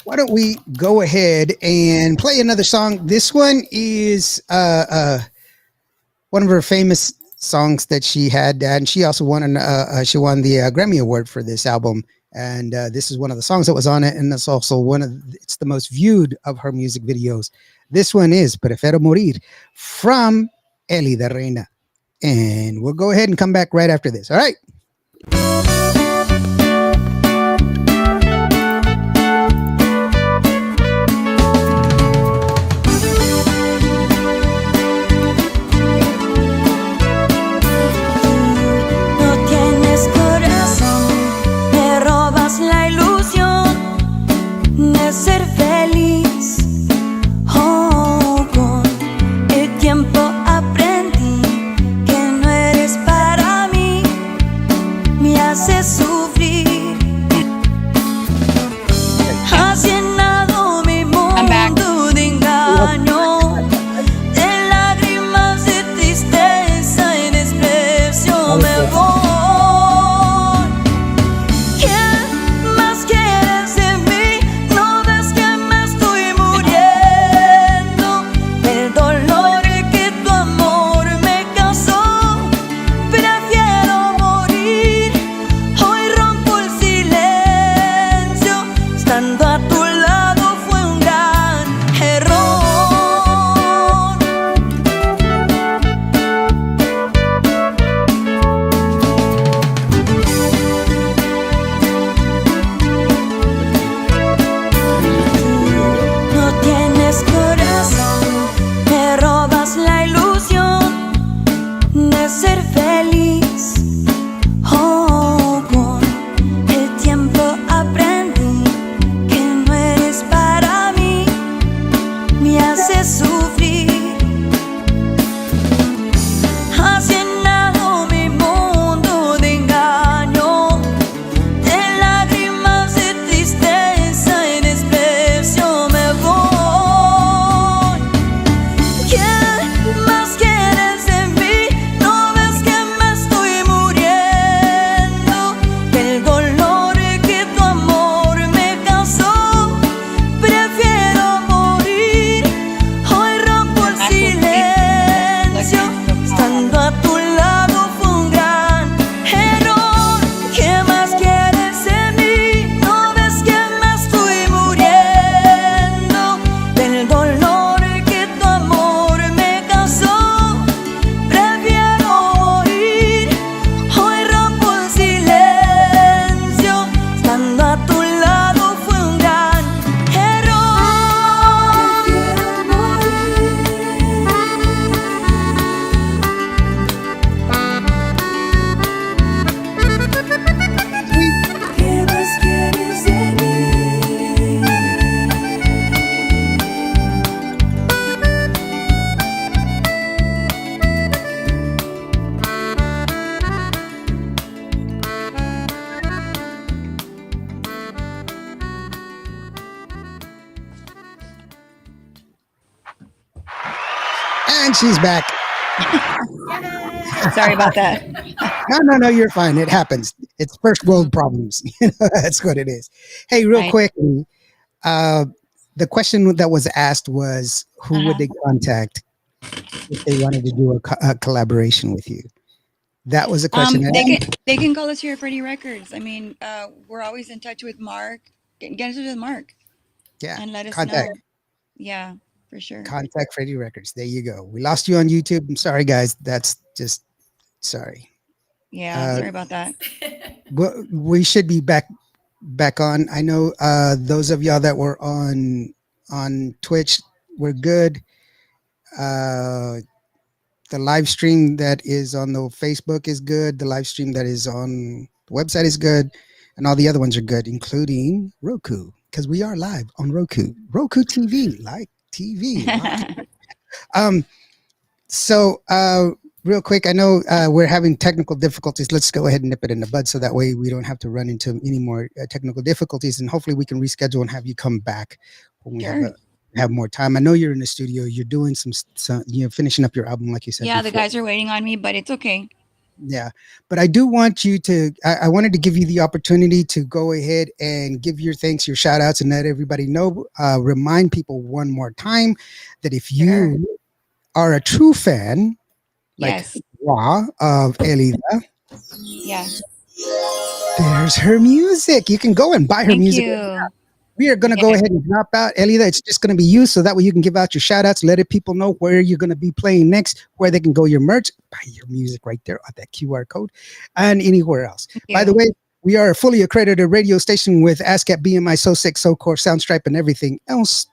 Speaker 1: Why don't we go ahead and play another song? This one is one of her famous songs that she had, and she also won the Grammy Award for this album. And this is one of the songs that was on it, and it's also it's the most viewed of her music videos. This one is Prefiero Morir from Elida Reyna. And we'll go ahead and come back right after this. All right.
Speaker 4: Ser feliz, oh, con el tiempo aprendí que no eres para mí, me haces sufrir, has llenado mi mundo de engaño, de lágrimas, de tristeza y desprecio me voy. Ser feliz, oh, con el tiempo aprendí que no eres para mí, me haces sufrir, has llenado mi mundo de engaño, de lágrimas, de tristeza y desprecio me voy. ¿Quién más quieres de mí?
Speaker 1: And she's back.
Speaker 3: Sorry about that.
Speaker 1: No, you're fine. It happens. It's first world problems. That's what it is. Hey, real quickly, the question that was asked was, who would they contact if they wanted to do a collaboration with you? That was a question.
Speaker 3: They can call us here at Freddie Records. I mean, we're always in touch with Mark. Get in touch with Mark.
Speaker 1: Yeah.
Speaker 3: And let us
Speaker 1: Contact.
Speaker 3: know. Yeah, for sure.
Speaker 1: Contact Freddie Records. There you go. We lost you on YouTube. I'm sorry, guys. That's just sorry.
Speaker 3: Yeah, sorry about that.
Speaker 1: We should be back on. I know those of y'all that were on Twitch were good. The live stream that is on the Facebook is good. The live stream that is on the website is good. And all the other ones are good, including Roku, because we are live on Roku. Roku TV, like TV. So real quick, I know we're having technical difficulties. Let's go ahead and nip it in the bud so that way we don't have to run into any more technical difficulties. And hopefully we can reschedule and have you come back when we have more time. I know you're in the studio. You're doing some finishing up your album, like you said.
Speaker 3: Yeah, before. The guys are waiting on me, but it's okay.
Speaker 1: Yeah, but I do want you to, I wanted to give you the opportunity to go ahead and give your thanks, your shout outs, and let everybody know, remind people one more time that if you are a true fan, like of Elida, there's her music. You can go and buy her music. We are going to go ahead and drop out. Elida, it's just going to be you, so that way you can give out your shout outs, let people know where you're going to be playing next, where they can go your merch, buy your music right there on that QR code, and anywhere else. By the way, we are a fully accredited radio station with ASCAP, BMI, SO6, SOCORE, Soundstripe, and everything else.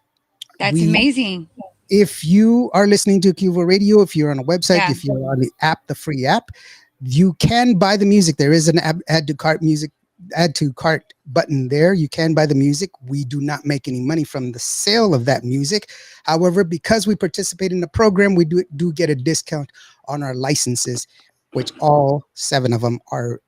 Speaker 3: That's amazing.
Speaker 1: If you are listening to Qvo Radio, if you're on a website, if you're on the app, the free app, you can buy the music. There is an add to cart button there. You can buy the music. We do not make any money from the sale of that music. However, because we participate in the program, we do get a discount on our licenses, which all 7 of them are.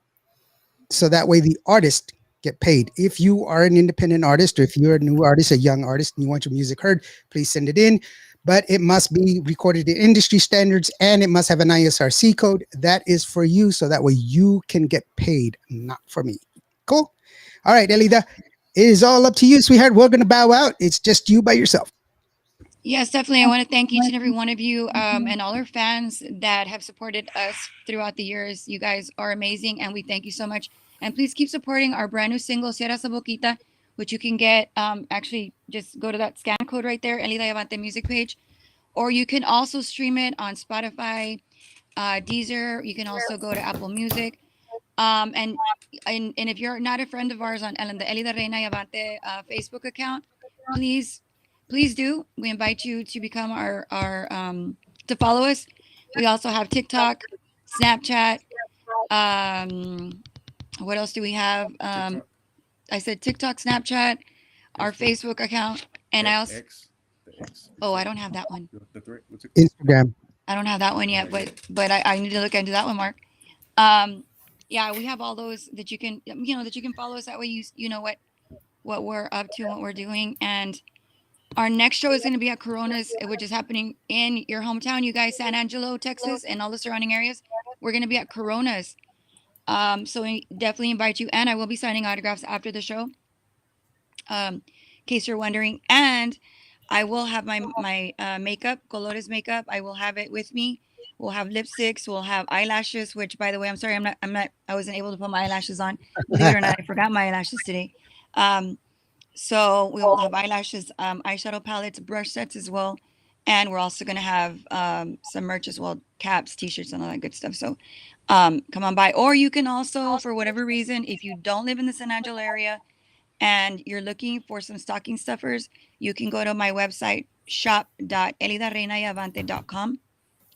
Speaker 1: So that way the artist get paid. If you are an independent artist, or if you're a new artist, a young artist, and you want your music heard, please send it in. But it must be recorded in industry standards, and it must have an ISRC code. That is for you, so that way you can get paid, not for me. Cool. All right, Elida, it is all up to you, sweetheart. We're going to bow out. It's just you by yourself.
Speaker 3: Yes, definitely. I want to thank each and every one of you and all our fans that have supported us throughout the years. You guys are amazing, and we thank you so much. And please keep supporting our brand new single, Cierra Esa Boquita, which you can get. Actually, just go to that scan code right there, Elida Avante music page. Or you can also stream it on Spotify, Deezer. You can also go to Apple Music. And if you're not a friend of ours on the Elida Reyna Avante Facebook account, please do. We invite you to become our to follow us. We also have TikTok, Snapchat. What else do we have? I said TikTok, Snapchat, our Facebook account, and I also. Oh, I don't have that one.
Speaker 1: Instagram.
Speaker 3: I don't have that one yet, but I need to look into that one, Mark. Yeah, we have all those that you can follow us. That way you know what we're up to, what we're doing. And our next show is going to be at Coronas, which is happening in your hometown, you guys, San Angelo, Texas, and all the surrounding areas. We're going to be at Coronas. So we definitely invite you, and I will be signing autographs after the show, in case you're wondering. And I will have my makeup, Colores makeup. I will have it with me. We'll have lipsticks. We'll have eyelashes. Which, by the way, I'm sorry, I wasn't able to put my eyelashes on. Believe it or not, I forgot my eyelashes today. So we will have eyelashes, eyeshadow palettes, brush sets as well, and we're also gonna have some merch as well, caps, t-shirts, and all that good stuff. So come on by. Or you can also, for whatever reason, if you don't live in the San Angelo area and you're looking for some stocking stuffers, you can go to my website, shop.elidareynayavante.com,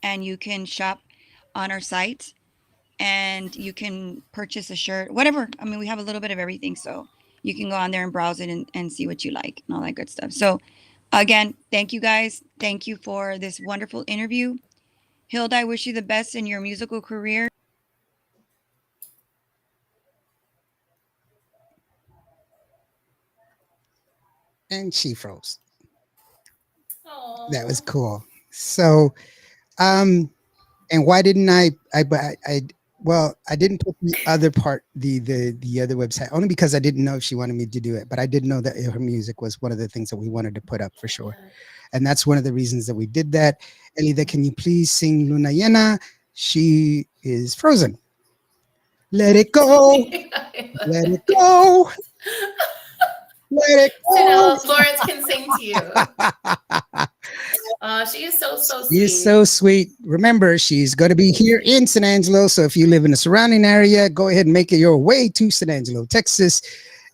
Speaker 3: and you can shop on our site and you can purchase a shirt, whatever. I mean, we have a little bit of everything. So you can go on there and browse it and see what you like and all that good stuff. So again, thank you guys. Thank you for this wonderful interview. Hilda, I wish you the best in your musical career.
Speaker 1: And she froze.
Speaker 2: Aww.
Speaker 1: That was cool. So, and why didn't I Well, I didn't put the other part, the other website, only because I didn't know if she wanted me to do it. But I did know that her music was one of the things that we wanted to put up for sure, and that's one of the reasons that we did that. Elida, can you please sing Luna Llena? She is frozen. Let it go, let it go, let it
Speaker 2: So
Speaker 1: go.
Speaker 2: now Lawrence can sing to you. She is so sweet.
Speaker 1: She is so sweet. Remember, she's going to be here in San Angelo. So if you live in the surrounding area, go ahead and make it your way to San Angelo, Texas.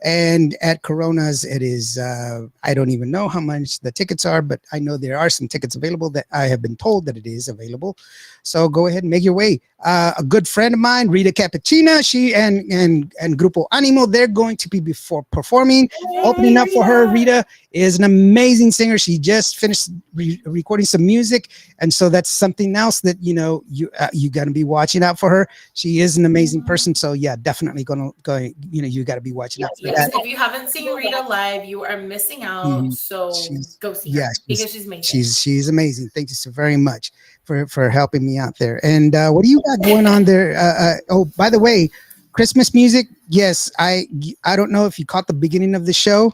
Speaker 1: And at Corona's, it is, I don't even know how much the tickets are, but I know there are some tickets available that I have been told that it is available. So go ahead and make your way. A good friend of mine, Rita Cappuccina, she and Grupo Animo, they're going to be before performing. Opening up for her, Rita is an amazing singer. She just finished recording some music. And so that's something else that, you know, you got to be watching out for her. She is an amazing person. So yeah, definitely you know, you got to be watching out for that.
Speaker 2: If you haven't seen Rita live, you are missing out. So go see her because she's amazing.
Speaker 1: She's amazing. Thank you so very much for helping me out there. And what do you got going on there? Oh, by the way, Christmas music. Yes, I don't know if you caught the beginning of the show.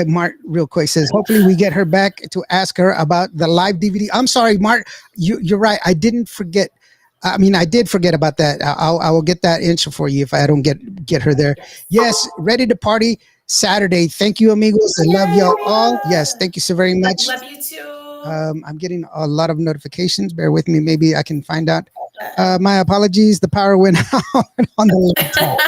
Speaker 1: Mark real quick says, hopefully we get her back to ask her about the live DVD. I'm sorry, Mark, you're right. I didn't forget. I mean, I did forget about that. I will get that intro for you if I don't get her there. Yes, ready to party Saturday. Thank you, amigos. I love y'all all. Yes, thank you so very much.
Speaker 2: Love you too.
Speaker 1: I'm getting a lot of notifications. Bear with me. Maybe I can find out. My apologies. The power went out on the laptop.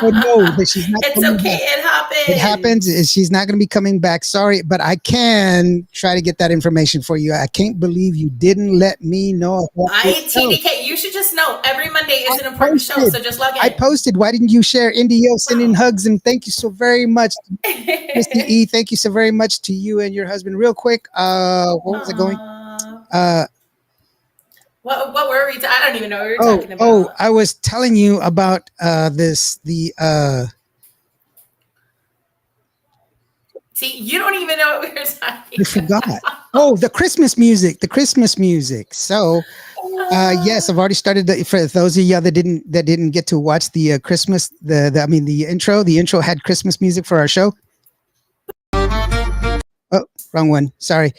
Speaker 1: But no, but she's not.
Speaker 2: It's okay. Back. It happens.
Speaker 1: It happens. She's not going to be coming back. Sorry, but I can try to get that information for you. I can't believe you didn't let me know.
Speaker 2: TDK, you should just know every Monday is an important show. So just log in.
Speaker 1: I posted. Why didn't you share? Indio sending hugs and thank you so very much, Mr. E. Thank you so very much to you and your husband. Real quick, what was it going?
Speaker 2: What were we? I don't even know what we were talking about. Oh,
Speaker 1: I was telling you about
Speaker 2: See, you don't even know what we were talking
Speaker 1: I forgot. Oh, the Christmas music. The Christmas music. So, yes, I've already started. For those of you that didn't get to watch the Christmas, the intro. The intro had Christmas music for our show. Oh, wrong one. Sorry.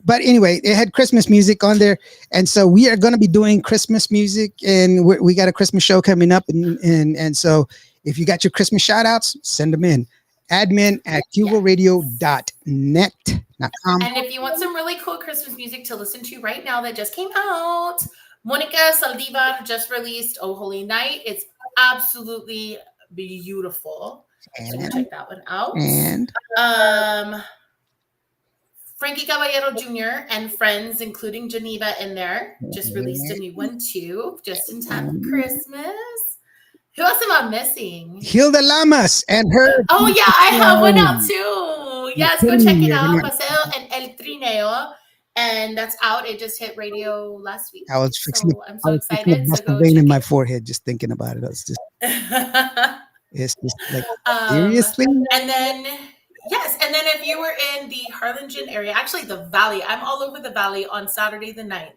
Speaker 1: But anyway, it had Christmas music on there. And so we are going to be doing Christmas music, and we got a Christmas show coming up. And so if you got your Christmas shout outs, send them in. admin@QvoRadio.net.com.
Speaker 2: And if you want some really cool Christmas music to listen to right now that just came out, Monica Saldivar just released Oh Holy Night. It's absolutely beautiful. So check that one out.
Speaker 1: And
Speaker 2: Frankie Caballero Jr. and friends, including Geneva in there, just released a new one too, just in time for Christmas. Who else am I missing?
Speaker 1: Hilda Lamas and her.
Speaker 2: Oh yeah, I have one out too. Yes, go check it out. Paseo and El Trineo. And that's out. It just hit radio last week.
Speaker 1: I'm so excited.
Speaker 2: So go
Speaker 1: vein in my forehead just thinking about it. I was just it's just like seriously.
Speaker 2: And then if you were in the Harlingen area, actually the Valley, I'm all over the Valley on Saturday the 9th.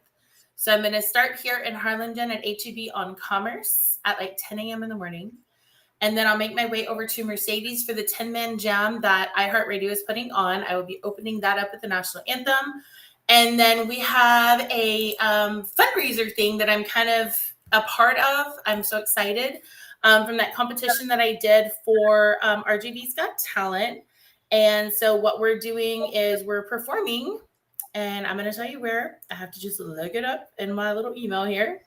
Speaker 2: So I'm going to start here in Harlingen at HEB on Commerce at like 10 a.m. in the morning. And then I'll make my way over to Mercedes for the 10-man jam that iHeartRadio is putting on. I will be opening that up with the national anthem. And then we have a fundraiser thing that I'm kind of a part of. I'm so excited from that competition that I did for RGV's Got Talent. And so what we're doing is we're performing, and I'm going to tell you where. I have to just look it up in my little email here.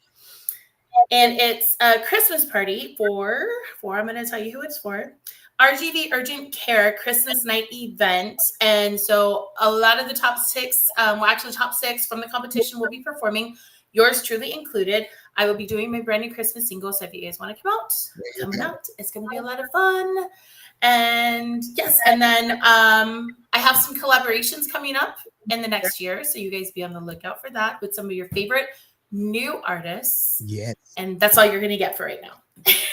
Speaker 2: And it's a Christmas party for I'm going to tell you who it's for. RGV Urgent Care Christmas night event. And so a lot of the top six from the competition will be performing, yours truly included. I will be doing my brand new Christmas single. So if you guys want to come out. It's going to be a lot of fun. And yes, and then I have some collaborations coming up in the next year. So you guys be on the lookout for that with some of your favorite new artists.
Speaker 1: Yes.
Speaker 2: And that's all you're going to get for right now.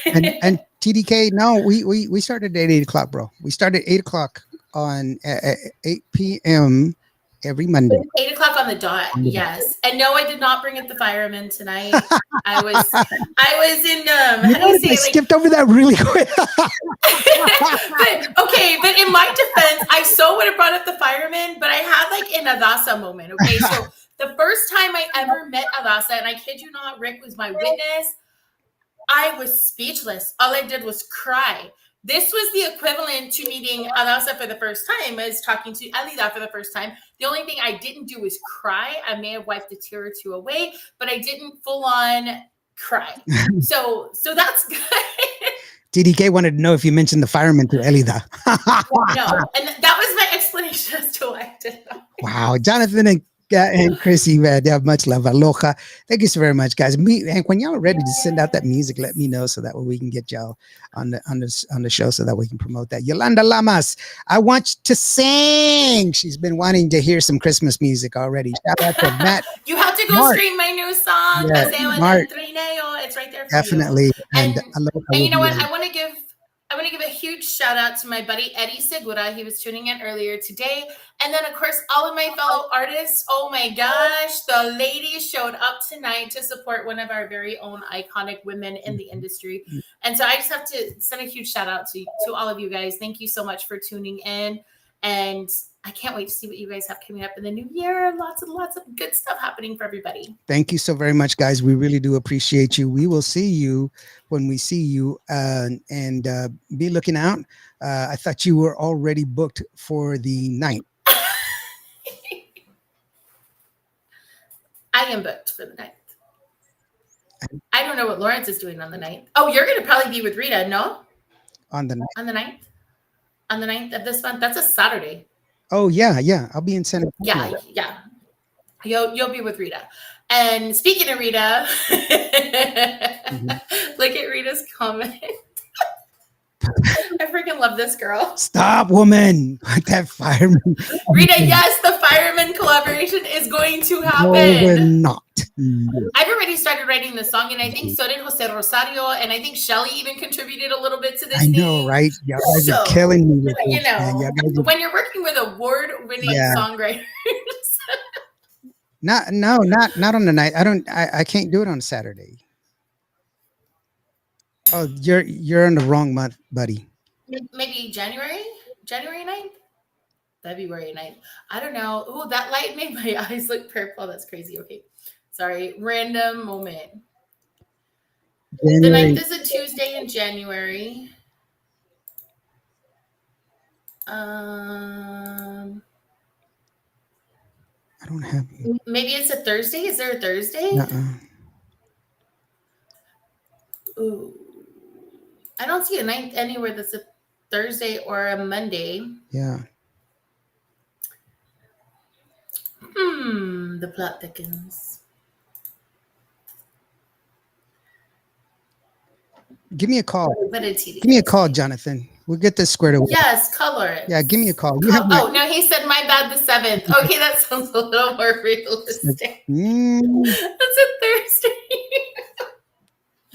Speaker 1: and TDK, no, we started at 8 o'clock, bro. We started at 8 o'clock on 8 p.m. Every Monday.
Speaker 2: 8 o'clock on the dot. Yes. And no, I did not bring up the fireman tonight. I was in how do you say
Speaker 1: I skipped over that really quick.
Speaker 2: but in my defense, I so would have brought up the fireman, but I had like an Adasa moment. Okay. So the first time I ever met Adasa, and I kid you not, Rick was my witness, I was speechless. All I did was cry. This was the equivalent to meeting Adasa for the first time as talking to Elida for the first time. The only thing I didn't do was cry. I may have wiped a tear or two away, but I didn't full on cry. So that's good.
Speaker 1: TDK wanted to know if you mentioned the fireman to Elida.
Speaker 2: No, and that was my explanation as to why I did not.
Speaker 1: Wow, Jonathan and Chrissy, man, they have much love. Aloha. Thank you so very much, guys. And when y'all are ready to send out that music, let me know so that way we can get y'all on the show so that we can promote that. Yolanda Lamas, I want to sing. She's been wanting to hear some Christmas music already. Shout out to Matt.
Speaker 2: You have to go stream my new song.
Speaker 1: Yeah, Mark.
Speaker 2: It's right there for
Speaker 1: Definitely.
Speaker 2: you.
Speaker 1: And
Speaker 2: you know what? I want to give a huge shout out to my buddy Eddie Segura. He was tuning in earlier today. And then, of course, all of my fellow artists. Oh my gosh, the ladies showed up tonight to support one of our very own iconic women in the industry. And so I just have to send a huge shout out to all of you guys. Thank you so much for tuning in. And I can't wait to see what you guys have coming up in the new year. Lots of good stuff happening for everybody.
Speaker 1: Thank you so very much, guys. We really do appreciate you. We will see you when we see you, and be looking out. I thought you were already booked for the 9th.
Speaker 2: I am booked for the 9th. I don't know what Lawrence is doing on the 9th. Oh, you're going to probably be with Rita, no?
Speaker 1: On the 9th.
Speaker 2: On the 9th? On the 9th of this month? That's a Saturday.
Speaker 1: Oh, yeah. I'll be in San Antonio.
Speaker 2: Yeah. You'll be with Rita. And speaking of Rita, look at Rita's comment. I freaking love this girl.
Speaker 1: Stop, woman. That fireman.
Speaker 2: Rita, yes, the fireman collaboration is going to happen.
Speaker 1: No, we're not.
Speaker 2: I've already started writing the song, and I think so did Jose Rosario, and I think Shelly even contributed a little bit to this.
Speaker 1: I know, right? Y'all guys are killing me with
Speaker 2: you
Speaker 1: this,
Speaker 2: know, when you're working with award-winning songwriters.
Speaker 1: Not on the night. I can't do it on Saturday. Oh, you're in the wrong month, buddy.
Speaker 2: Maybe January 9th? February 9th. I don't know. Oh, that light made my eyes look purple. That's crazy. Okay. Sorry. Random moment.
Speaker 1: January.
Speaker 2: The 9th is a Tuesday in January.
Speaker 1: I don't have.
Speaker 2: Maybe it's a Thursday. Is there a Thursday? Ooh. I don't see a 9th anywhere that's a Thursday or a Monday.
Speaker 1: Yeah.
Speaker 2: The plot thickens.
Speaker 1: Give me a call.
Speaker 2: Give
Speaker 1: me a call, Jonathan. We'll get this squared away.
Speaker 2: Yes, color.
Speaker 1: Yeah, give me a call.
Speaker 2: No, he said my bad, the 7th. Okay, that sounds a little more realistic. That's a Thursday.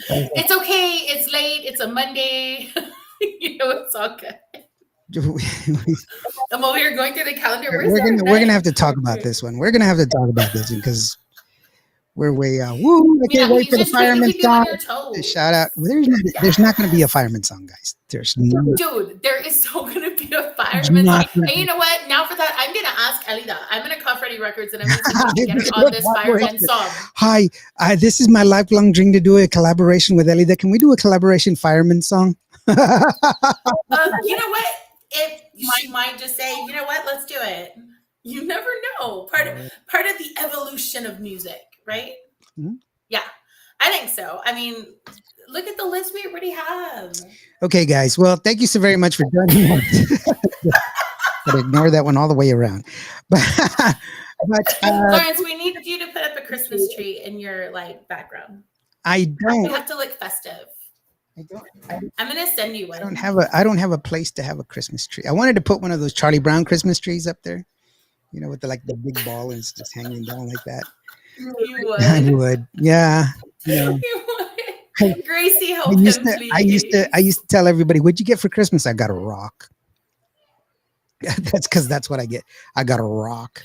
Speaker 2: It's okay. It's late. It's a Monday. It's all good. I'm over here going through the calendar.
Speaker 1: We're gonna have to talk about this one. We're gonna have to talk about this one because we're way out. Woo! I can't wait for the fireman song. Shout out. There's not gonna be a fireman song, guys. There's no.
Speaker 2: Dude, there is so gonna be a fireman song. And you know what? Now for that, I'm gonna ask Elida. I'm gonna call Freddie Records and I'm gonna see if we can get her on this fireman song.
Speaker 1: Hi, this is my lifelong dream to do a collaboration with Elida. Can we do a collaboration fireman song?
Speaker 2: You know what? If she might just say, you know what, let's do it. You never know. Part of the evolution of music, right?
Speaker 1: Mm-hmm.
Speaker 2: Yeah, I think so. I mean, look at the list we already have.
Speaker 1: Okay, guys. Well, thank you so very much for joining us. But ignore that one all the way around. But
Speaker 2: Lawrence, we need you to put up a Christmas tree in your background.
Speaker 1: I don't.
Speaker 2: You have to look festive. I'm gonna send you one.
Speaker 1: I don't have a place to have a Christmas tree. I wanted to put one of those Charlie Brown Christmas trees up there, with the big ball and it's just hanging down like that.
Speaker 2: You would.
Speaker 1: I would. Yeah.
Speaker 2: You would. Gracie, help him, please.
Speaker 1: I used to tell everybody, what'd you get for Christmas? I got a rock. that's what I get. I got a rock.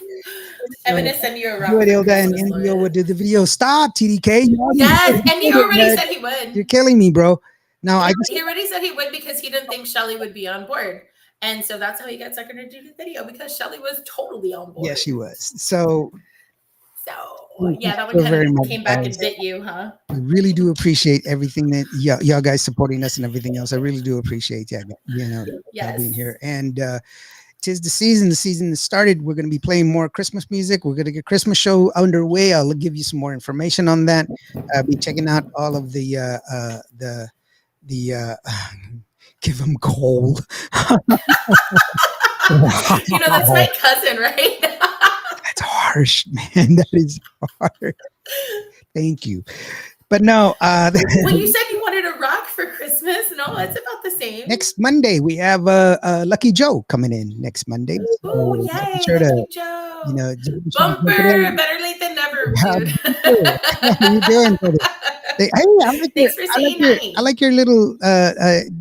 Speaker 2: I'm gonna send you a rock.
Speaker 1: Good, Ilda, and Indio would do the video. Stop, TDK.
Speaker 2: Yes, and he already said he would.
Speaker 1: You're killing me, bro. No,
Speaker 2: he already said he would because he didn't think Shelly would be on board. And so that's how he got sucker to do the video, because Shelly was totally on board.
Speaker 1: Yes, she was. So
Speaker 2: yeah, that one kind of came back and bit you, huh?
Speaker 1: I really do appreciate everything that y'all guys supporting us and everything else. I really do appreciate being here. And 'tis the season. The season has started. We're going to be playing more Christmas music. We're going to get Christmas show underway. I'll give you some more information on that. I'll be checking out all of the give them cold.
Speaker 2: That's my cousin, right?
Speaker 1: That's harsh, man. That is hard. Thank you. But no.
Speaker 2: Well, you said you wanted a rock for Christmas. No, it's about the same.
Speaker 1: Next Monday, we have Lucky Joe coming in next Monday.
Speaker 2: Oh, yay, Lucky Joe. Bumper, better late than never, dude.
Speaker 1: How you doing, brother? Hey, I like your little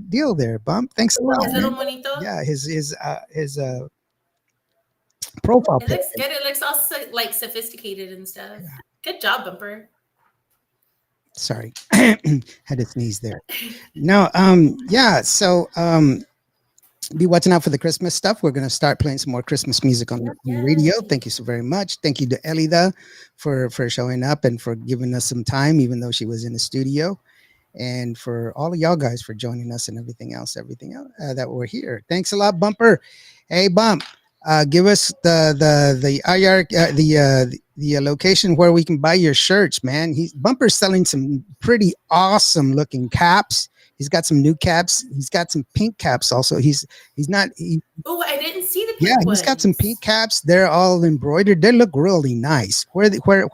Speaker 1: deal there, Bump. Thanks a lot.
Speaker 2: His little monito?
Speaker 1: Yeah, his profile.
Speaker 2: It looks good. It looks all like sophisticated and stuff. Yeah. Good job, Bumper.
Speaker 1: Sorry, had to sneeze there. No, so be watching out for the Christmas stuff. We're going to start playing some more Christmas music on the radio. Thank you so very much. Thank you to Elida for showing up and for giving us some time, even though she was in the studio, and for all of y'all guys for joining us and everything else that we're here. Thanks a lot, Bumper. Hey, Bump, give us the IR the location where we can buy your shirts, man. Bumper's selling some pretty awesome looking caps. He's got some new caps. He's got some pink caps also.
Speaker 2: Oh, I didn't see the pink ones.
Speaker 1: He's got some pink caps. They're all embroidered. They look really nice. Where they
Speaker 2: Bumper,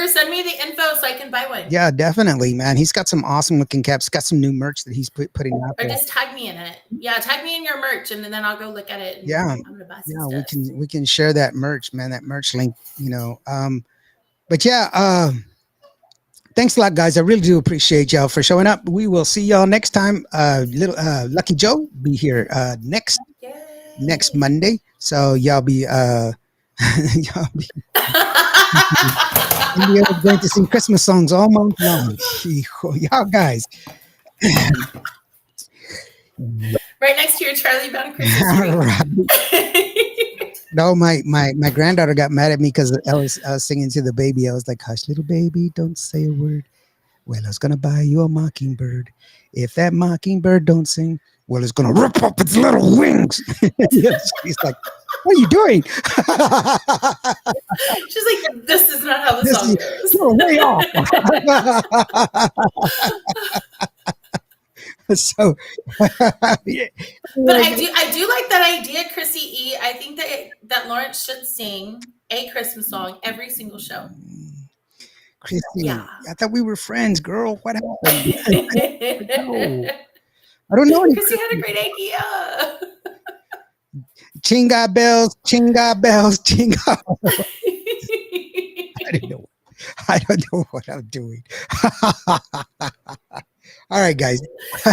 Speaker 2: send me the info so I can buy one.
Speaker 1: Yeah, definitely, man. He's got some awesome looking caps. Got some new merch that he's putting out
Speaker 2: there. Or just tag me in it. Yeah, tag me in your merch, and then I'll go look at it. And I'm gonna buy some stuff.
Speaker 1: we can share that merch, man. That merch link, thanks a lot, guys. I really do appreciate y'all for showing up. We will see y'all next time. Lucky Joe be here next Monday. So y'all be y'all going to sing Christmas songs all month long. Y'all guys.
Speaker 2: Right next to your Charlie Brown Christmas tree.
Speaker 1: No, my granddaughter got mad at me because I was singing to the baby. I was like, "Hush, little baby, don't say a word. Well, I was gonna buy you a mockingbird. If that mockingbird don't sing, well, it's gonna rip up its little wings." She's like, "What are you doing?"
Speaker 2: She's like, "This is not how the song goes."
Speaker 1: You're way off. So,
Speaker 2: but I do like that idea, Chrissy E. I think that Lawrence should sing a Christmas song every single show.
Speaker 1: Chrissy, I thought we were friends, girl. What happened? I don't know.
Speaker 2: Chrissy had a great idea.
Speaker 1: Chinga bells, chinga bells, chinga bells. I don't know what I'm doing. All right, guys.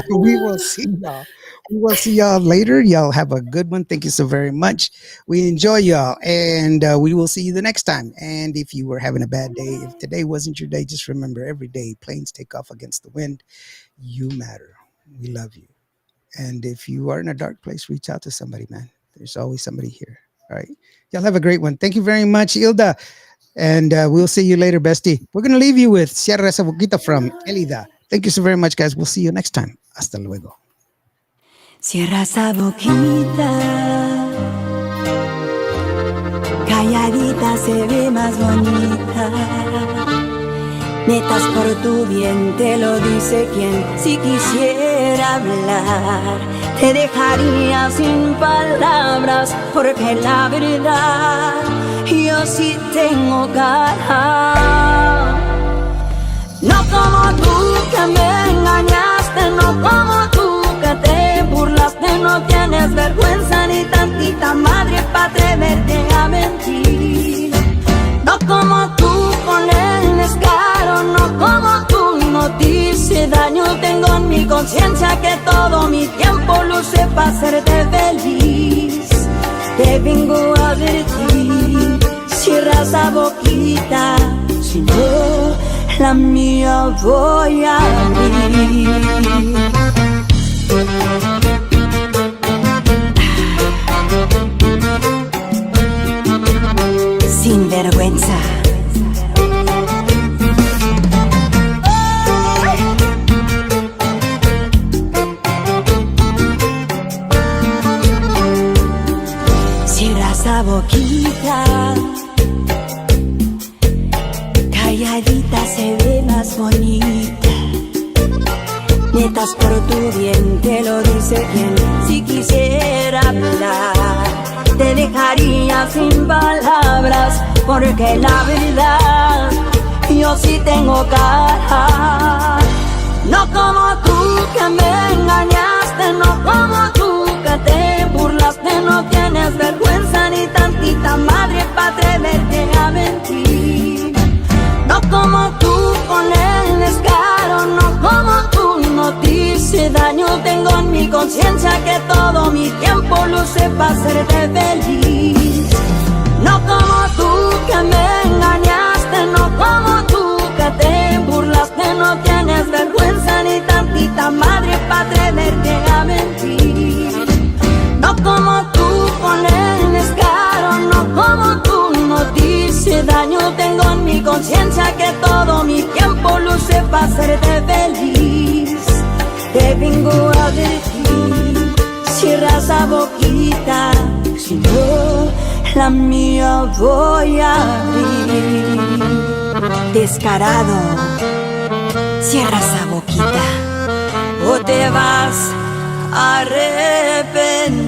Speaker 1: We will see y'all. We will see y'all later. Y'all have a good one. Thank you so very much. We enjoy y'all, and we will see you the next time. And if you were having a bad day, if today wasn't your day, just remember every day planes take off against the wind. You matter. We love you. And if you are in a dark place, reach out to somebody, man. There's always somebody here. All right. Y'all have a great one. Thank you very much, Ilda. And we'll see you later, bestie. We're going to leave you with Cierra esa boquita from Elida. Thank you so very much, guys. We'll see you next time. Hasta luego.
Speaker 4: Cierra esa boquita, calladita se ve más bonita. Netas por tu bien te lo dice quien. Si quisiera hablar, te dejaría sin palabras, porque la verdad yo sí tengo cara. No como tú que me engañaste, no como tú que te burlaste, no tienes vergüenza ni tantita madre para atreverte a mentir. No como tú con el descaro, no como tú no te hice daño. Tengo en mi conciencia que todo mi tiempo lo usé para hacerte feliz. vengo a advertir, cierra esa boquita, si no, la mía voy a abrir. Sin vergüenza. Cierra esa boquita, calladita se ve más bonita. Netas por tu bien, te lo dice quien. Si quisiera hablar, te dejaría sin palabras, porque la verdad, yo sí tengo cara. No como tú que me engañaste, no como tú que te burlaste. No tienes vergüenza ni tantita madre para atreverte a mentir. No como tú con el descaro, no como tú no te hice daño. Tengo en mi conciencia que todo mi tiempo lo usé para hacerte feliz. No como tú que me engañaste, no como tú que te burlaste. No tienes vergüenza ni tantita madre para atreverte a mentir. No como tú con el descaro, no como tú no te hice daño. Tengo en mi conciencia que todo mi tiempo lo usé para hacerte feliz. Te vengo a advertir, cierra esa boquita, si no, la mía voy a abrir. Descarado, cierra esa boquita o te vas a arrepentir.